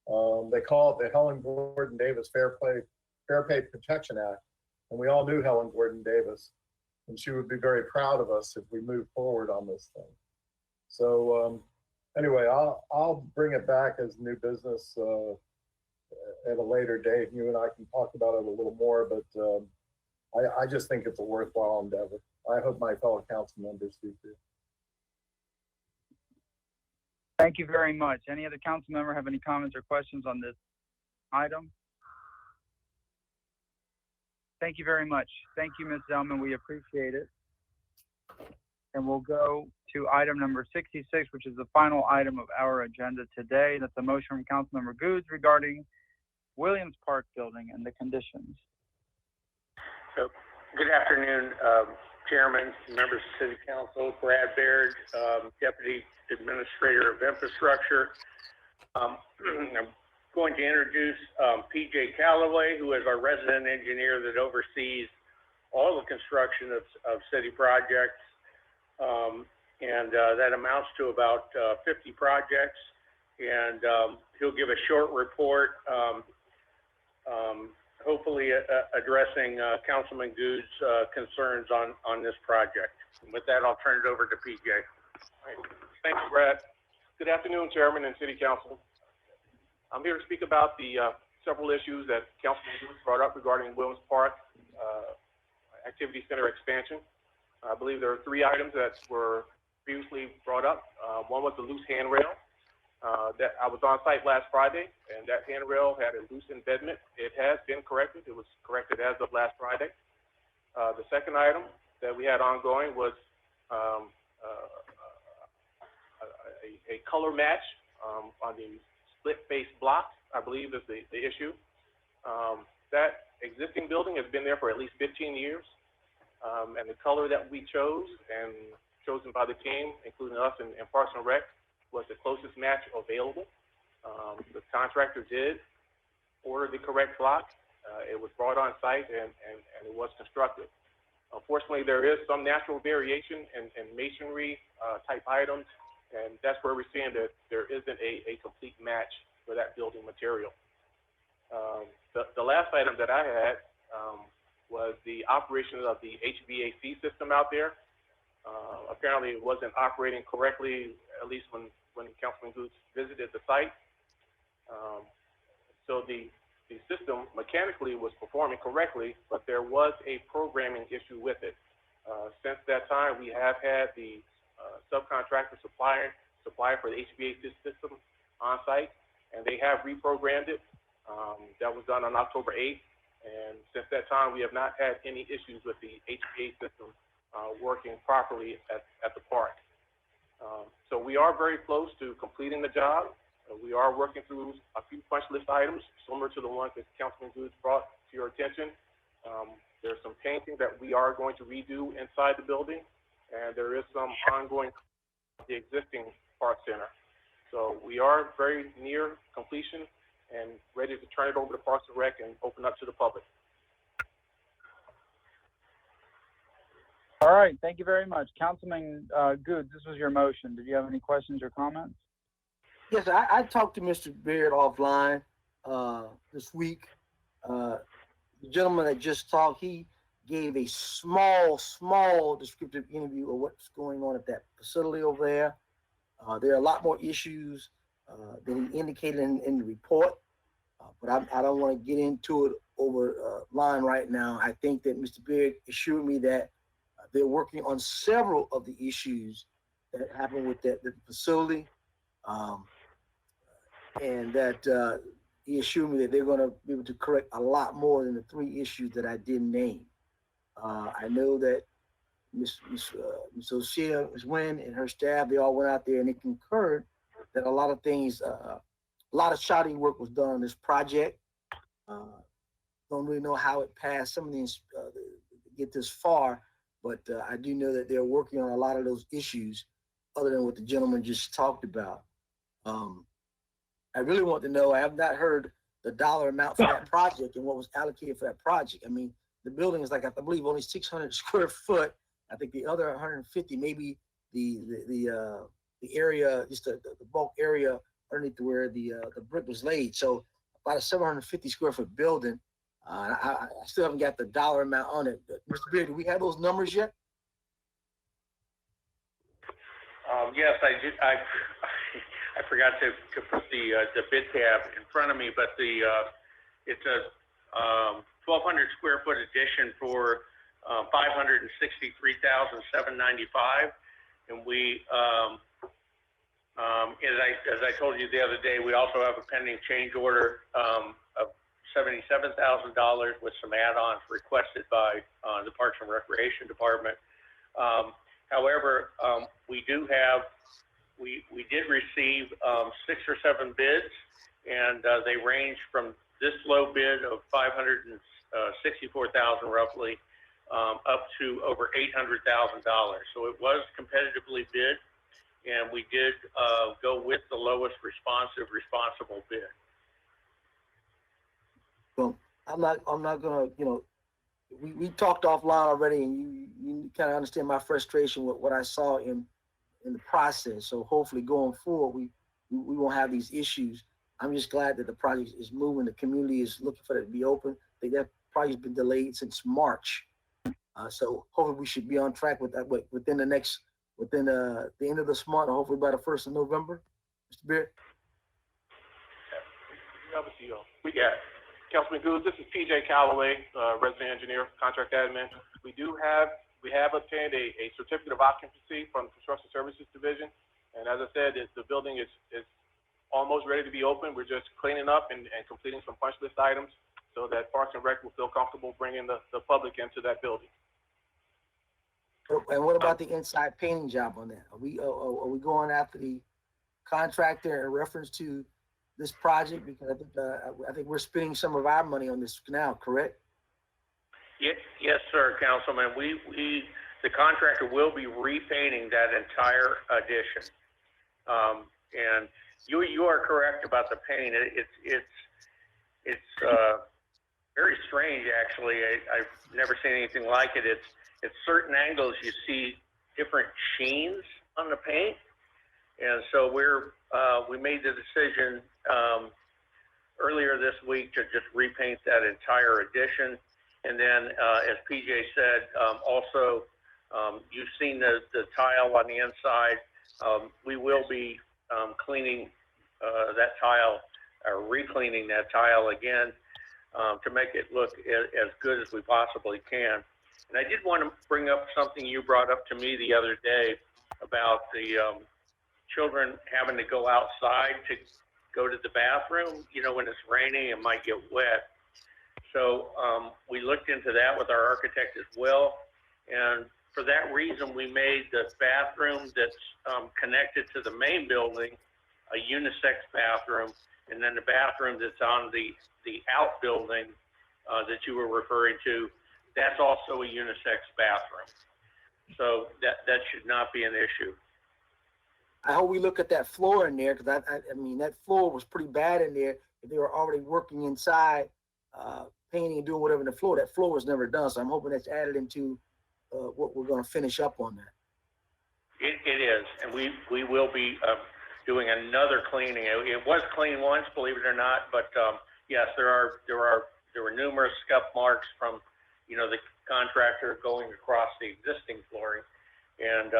They call it the Helen Gordon Davis Fair Pay Protection Act. And we all knew Helen Gordon Davis. And she would be very proud of us if we move forward on this thing. So anyway, I'll bring it back as new business at a later date. You and I can talk about it a little more, but I just think it's a worthwhile endeavor. I hope my fellow council members do too. Thank you very much. Any other council member have any comments or questions on this item? Thank you very much. Thank you, Ms. Zellman. We appreciate it. And we'll go to item number 66, which is the final item of our agenda today. That's a motion from Councilmember Goods regarding Williams Park building and the conditions. So, good afternoon, Chairman, members of City Council, Brad Baird, Deputy Administrator of Infrastructure. I'm going to introduce PJ Calloway, who is our resident engineer that oversees all the construction of city projects. That amounts to about 50 projects. And he'll give a short report, hopefully addressing Councilman Good's concerns on this project. And with that, I'll turn it over to PJ. Right. Thank you, Brad. Good afternoon, Chairman and City Council. I'm here to speak about the several issues that Councilman Good brought up regarding Williams Park Activity Center expansion. I believe there are 3 items that were previously brought up. One was the loose handrail. That I was on site last Friday, and that handrail had a loose embedment. It has been corrected. It was corrected as of last Friday. The second item that we had ongoing was a color match on the split face block, I believe is the issue. That existing building has been there for at least 15 years. And the color that we chose and chosen by the team, including us and Parks and Rec, was the closest match available. The contractor did order the correct block. It was brought on site and it was constructed. Unfortunately, there is some natural variation in masonry type items, and that's where we're seeing that there isn't a complete match for that building material. The last item that I had was the operation of the HVAC system out there. Apparently it wasn't operating correctly, at least when Councilman Goods visited the site. So the system mechanically was performing correctly, but there was a programming issue with it. Since that time, we have had the subcontractor supply for the HVAC system on site, and they have reprogrammed it. That was done on October 8th. And since that time, we have not had any issues with the HVAC system working properly at the park. So we are very close to completing the job. We are working through a few punch list items similar to the ones that Councilman Goods brought to your attention. There's some painting that we are going to redo inside the building, and there is some ongoing the existing park center. So we are very near completion, and ready to turn it over to Parks and Rec and open up to the public. All right, thank you very much. Councilman Goods, this was your motion. Did you have any questions or comments? Yes, I talked to Mr. Beard offline this week. The gentleman that just talked, he gave a small descriptive interview of what's going on at that facility over there. There are a lot more issues than he indicated in the report, but I don't want to get into it over line right now. I think that Mr. Beard assured me that they're working on several of the issues that happened with the facility, and that he assured me that they're going to be able to correct a lot more than the 3 issues that I didn't name. I know that Ms. O'Shea, Ms. Wynn, and her staff, they all went out there and they concurred that a lot of things, a lot of shoddy work was done on this project. Don't really know how it passed some of these get this far, but I do know that they're working on a lot of those issues other than what the gentleman just talked about. I really want to know, I have not heard the dollar amount for that project and what was allocated for that project. I mean, the building is like, I believe, only 600 square foot. I think the other 150, maybe the area, just the bulk area underneath where the brick was laid. So about a 750 square foot building. I still haven't got the dollar amount on it. Mr. Beard, do we have those numbers yet? Yes, I did. I forgot to put the bid tab in front of me, but it's a 1,200 square foot addition for $563,795, and we, as I told you the other day, we also have a pending change order of $77,000 with some add-ons requested by the Parks and Recreation Department. However, we did receive 6 or 7 bids, and they range from this low bid of $564,000 roughly up to over $800,000. So it was competitively bid, and we did go with the lowest responsible bid. Well, I'm not gonna, we talked offline already, and you kind of understand my frustration with what I saw in the process. So hopefully going forward, we won't have these issues. I'm just glad that the project is moving. The community is looking for it to be open. I think that project's been delayed since March. So hopefully we should be on track with that within the end of this month, or hopefully by the 1st of November. Mr. Beard? We got Councilman Goods. This is PJ Calloway, resident engineer, contract admin. We have obtained a certificate of occupancy from the Construction Services Division. And as I said, the building is almost ready to be open. We're just cleaning up and completing some punch list items so that Parks and Rec will feel comfortable bringing the public into that building. And what about the inside painting job on that? Are we going after the contractor in reference to this project? Because I think we're spending some of our money on this now, correct? Yes, sir, Councilman. The contractor will be repainting that entire addition. And you are correct about the paint. It's very strange, actually. I've never seen anything like it. At certain angles, you see different sheens on the paint, and so we made the decision earlier this week to just repaint that entire addition. And then, as PJ said, also you've seen the tile on the inside. We will be cleaning that tile, or re-cleaning that tile again to make it look as good as we possibly can. And I did want to bring up something you brought up to me the other day about the children having to go outside to go to the bathroom, when it's raining, it might get wet. So we looked into that with our architect as well. And for that reason, we made the bathroom that's connected to the main building a unisex bathroom. And then the bathroom that's on the outbuilding that you were referring to, that's also a unisex bathroom. So that should not be an issue. I hope we look at that floor in there, because I mean, that floor was pretty bad in there. if they were already working inside, painting and doing whatever in the floor, that floor was never done. So I'm hoping that's added into what we're going to finish up on that. It is, and we will be doing another cleaning. It was clean once, believe it or not, but yes, there were numerous scuff marks from, you know, the contractor going across the existing flooring, and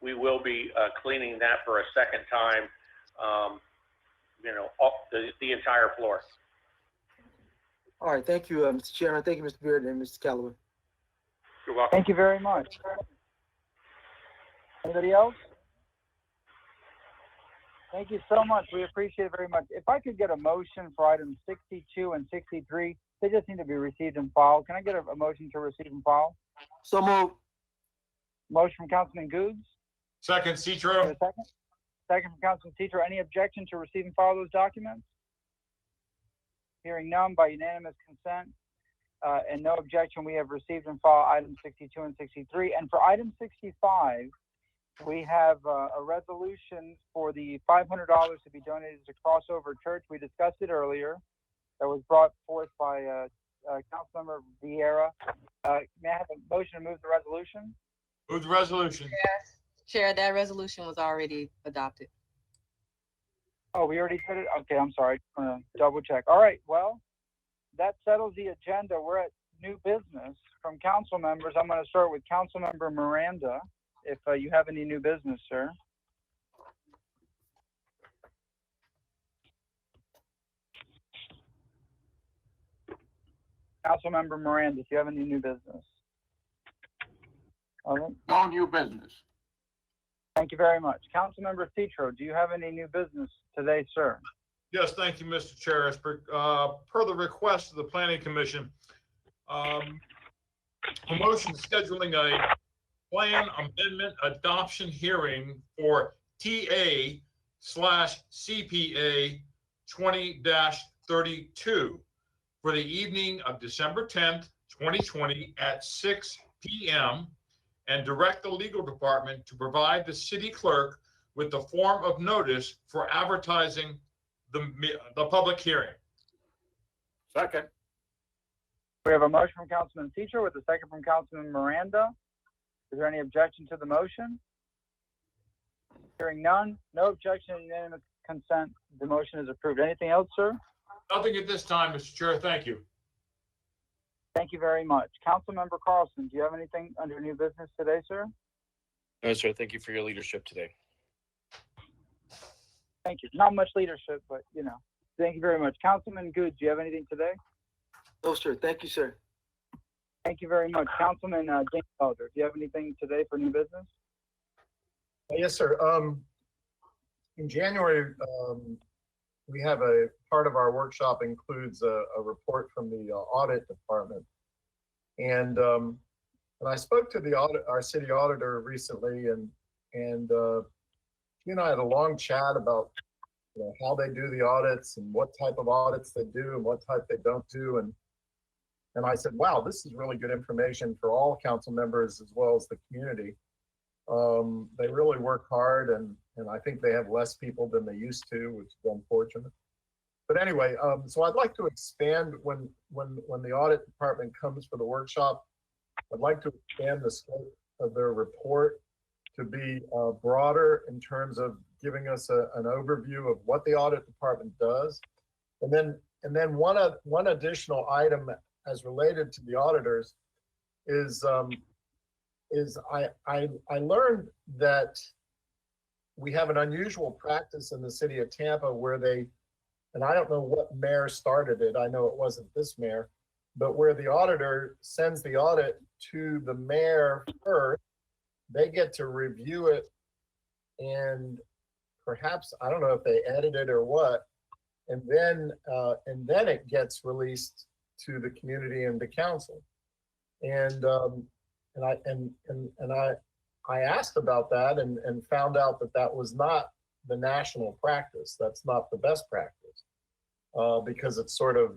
we will be cleaning that for a second time, you know, off the entire floor. All right, thank you, Mr. Chairman. Thank you, Mr. Beard and Mr. Calloway. You're welcome. Thank you very much. Anybody else? Thank you so much. We appreciate it very much. If I could get a motion for items 62 and 63, they just need to be received and filed. Can I get a motion to receive and file? So moved. Motion from Councilman Goods. Second, Citro. Second. Second from Councilman Citro. Any objection to receive and file those documents? Hearing none, by unanimous consent and no objection, we have received and filed items 62 and 63. And for item 65, we have a resolution for the $500 to be donated to Crossover Church. We discussed it earlier. That was brought forth by Councilmember Vieira. May I have a motion to move the resolution? Move the resolution. Yes, Chair, that resolution was already adopted. Oh, we already did it? Okay, I'm sorry. I'm gonna double check. All right, well, that settles the agenda. We're at new business from council members. I'm gonna start with Councilmember Miranda. If you have any new business, sir. Councilmember Miranda, if you have any new business. All right. No new business. Thank you very much. Councilmember Citro, do you have any new business today, sir? Yes, thank you, Mr. Chair. As per the request of the Planning Commission, a motion scheduling a plan amendment adoption hearing for TA/CPA 20-32 for the evening of December 10th, 2020 at 6 p.m. and direct the legal department to provide the city clerk with the form of notice for advertising the public hearing. Second. We have a motion from Councilman Citro with a second from Councilman Miranda. Is there any objection to the motion? Hearing none, no objection, unanimous consent. The motion is approved. Anything else, sir? Nothing at this time, Mr. Chair. Thank you. Thank you very much. Councilmember Carlson, do you have anything under new business today, sir? No, sir. Thank you for your leadership today. Thank you. Not much leadership, but you know. Thank you very much. Councilman Good, do you have anything today? No, sir. Thank you, sir. Thank you very much. Councilman James Felder, do you have anything today for new business? Yes, sir. In January, we have a part of our workshop includes a report from the audit department. And I spoke to our city auditor recently, and he and I had a long chat about how they do the audits and what type of audits they do and what type they don't do. And I said, wow, this is really good information for all council members as well as the community. They really work hard, and I think they have less people than they used to, which is unfortunate. But anyway, so I'd like to expand when the audit department comes for the workshop. I'd like to expand the scope of their report to be broader in terms of giving us an overview of what the audit department does, and then one additional item as related to the auditors is I learned that we have an unusual practice in the city of Tampa where they, and I don't know what mayor started it, I know it wasn't this mayor, but where the auditor sends the audit to the mayor first, they get to review it, and perhaps, I don't know if they edit it or what, and then it gets released to the community and the council. And I asked about that and found out that was not the national practice. That's not the best practice, because it sort of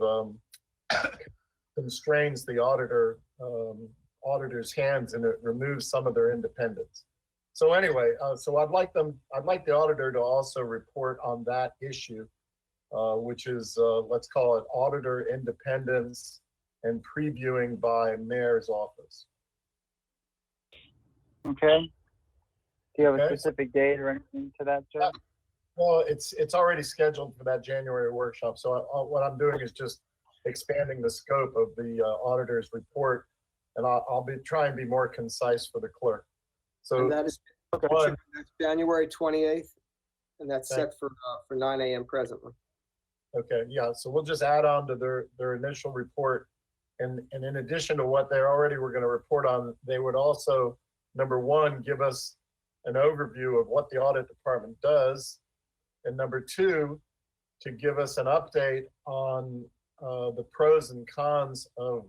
constrains the auditor's hands, and it removes some of their independence. So anyway, so I'd like the auditor to also report on that issue, which is, let's call it auditor independence and previewing by mayor's office. Okay. Do you have a Okay. specific date or anything to that, sir? Well, it's already scheduled for that January workshop. So what I'm doing is just expanding the scope of the auditor's report, and I'll be trying to be more concise for the clerk. So And that is, one, that's January 28th, and that's Thank- set for 9 a.m. presently. okay, yeah. So we'll just add on to their initial report, and in addition to what they already were going to report on, they would also, number one, give us an overview of what the audit department does, and number two, to give us an update on the pros and cons of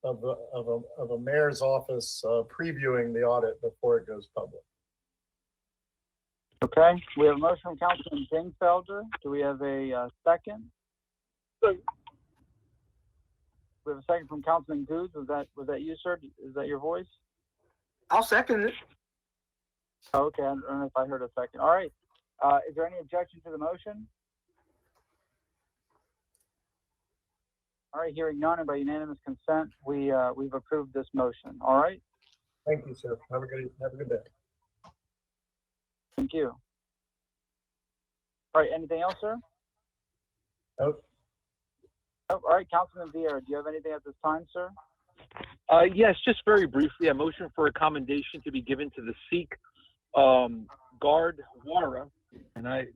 a mayor's office previewing the audit before it goes public. Okay, we have a motion from Councilman Dingfelder. Do we have a second? We have a second from Councilman Goods. Was that you, sir? Is that your voice? I'll second it. Okay, I don't know if I heard a second. All right. Is there any objection to the motion? All right, hearing none, and by unanimous consent, we've approved this motion. All right, Thank you, sir. Have a good day. thank you. All right, anything else, sir? Nope. Oh, all right, Councilman Vieira, do you have anything at this time, sir? Yes, just very briefly, a motion for a commendation to be given to the Sikh Gurdwara, and I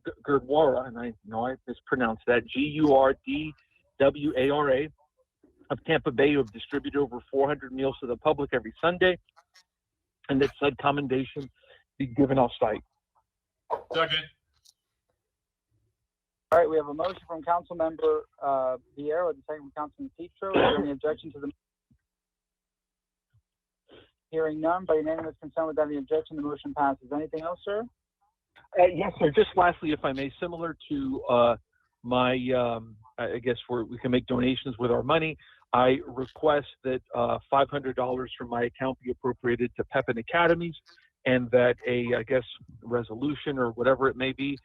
know I mispronounced that, Gurdwara of Tampa Bay, who have distributed over 400 meals to the public every Sunday, and that said commendation be given off site. Second. All right, we have a motion from Councilmember Vieira with a second from Councilman Petro. Is there any objection to the? Hearing none, by unanimous consent without any objection, the motion passes. Anything else, sir? Yes, sir. Just lastly, if I may, similar to my, I guess we can make donations with our money. I request that $500 from my account be appropriated to Pepin Academies, and that I guess, resolution or whatever it may be,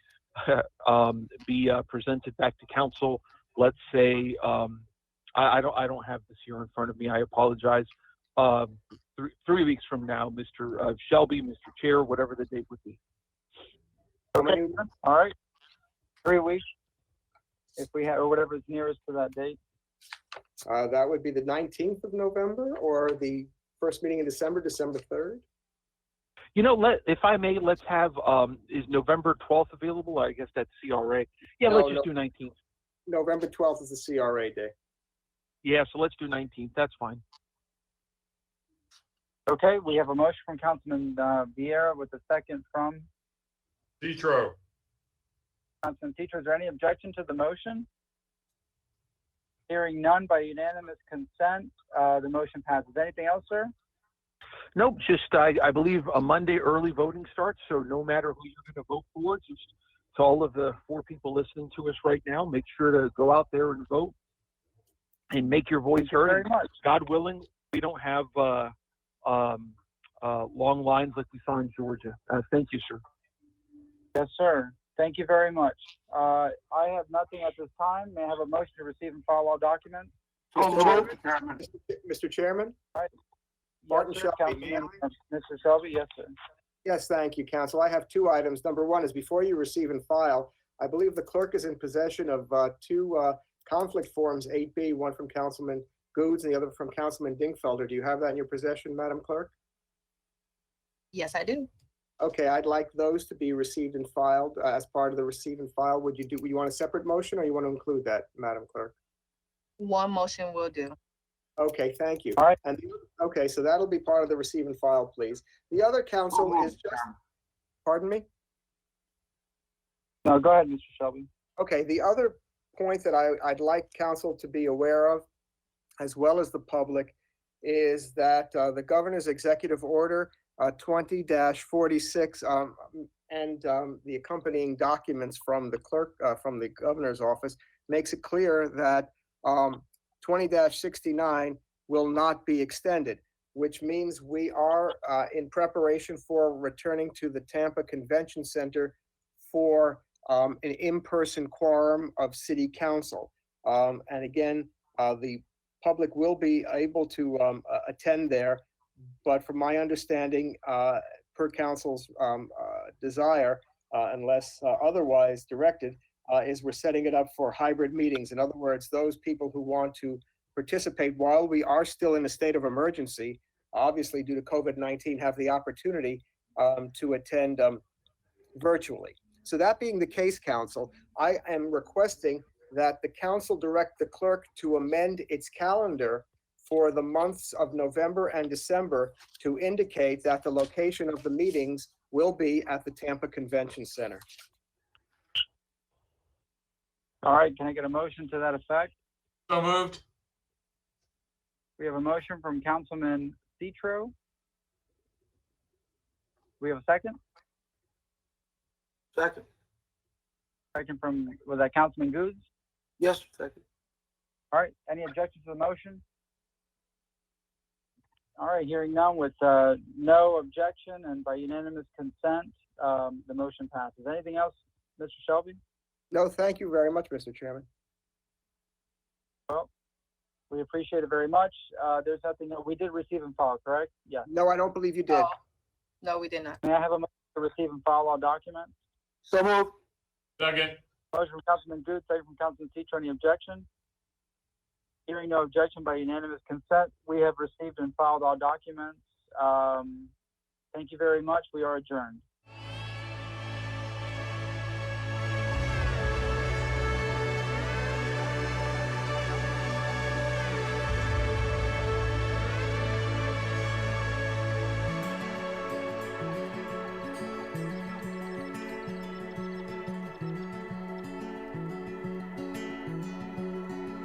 be presented back to council. Let's say, I don't have this here in front of me. I apologize. 3 weeks from now, Mr. Shelby, Mr. Chair, whatever the date would be. Okay. All right. 3 weeks, if we have, or whatever is nearest to that date. That would be the 19th of November, or the first meeting in December, December 3rd. You know, if I may, let's have, is November 12th available? I guess that's CRA. Yeah, No, let's just do 19th. November 12th is the CRA day. Yeah, so let's do 19th. That's fine. Okay, we have a motion from Councilman Vieira with a second from Petro. Councilman Petro. Is there any objection to the motion? Hearing none, by unanimous consent, the motion passes. Anything else, sir? Nope, just I believe a Monday early voting starts, so no matter who you're going to vote for, just to all of the 4 people listening to us right now, make sure to go out there and vote and make your voice heard. Very much. God willing, we don't have long lines like we saw in Georgia. Thank you, sir. Yes, sir. Thank you very much. I have nothing at this time. May I have a motion to receive and file all documents? Mr. Chairman? Martin Yes, Shelby. Mr. Shelby, yes, sir. Yes, thank you, Council. I have 2 items. Number 1 is before you receive and file, I believe the clerk is in possession of 2 conflict forms, 8B, one from Councilman Goods and the other from Councilman Dingfelder. Do you have that in your possession, Madam Clerk? Yes, I do. Okay, I'd like those to be received and filed as part of the receive and file. Would you want a separate motion, or you want to include that, Madam Clerk? One motion will do. Okay, thank you. All right. And okay, so that'll be part of the receive and file, please. The other council is just, pardon me? No, go ahead, Mr. Shelby. Okay, the other point that I'd like council to be aware of, as well as the public, is that the governor's executive order 20-46 and the accompanying documents from the clerk, from the governor's office, makes it clear that 20-69 will not be extended, which means we are in preparation for returning to the Tampa Convention Center for an in-person quorum of city council. And again, the public will be able to attend there, but from my understanding, per council's desire, unless otherwise directed, is we're setting it up for hybrid meetings. In other words, those people who want to participate while we are still in a state of emergency, obviously due to COVID-19, have the opportunity to attend virtually. So that being the case, council, I am requesting that the council direct the clerk to amend its calendar for the months of November and December to indicate that the location of the meetings will be at the Tampa Convention Center. All right, can I get a motion to that effect? So moved. We have a motion from Councilman Citro. We have a second? Second. Second from, was that Councilman Goods? Yes, second. All right, any objections to the motion? All right, hearing none with no objection and by unanimous consent, the motion passes. Anything else, Mr. Shelby? No, thank you very much, Mr. Chairman. Well, we appreciate it very much. There's nothing, we did receive and file, correct? Yeah. No, I don't believe you did. No, we did not. May I have a motion to receive and file all documents? So moved. Second. Motion from Councilman Good, second from Councilman Citro. Any objection? Hearing no objection by unanimous consent, we have received and filed all documents. Thank you very much. We are adjourned.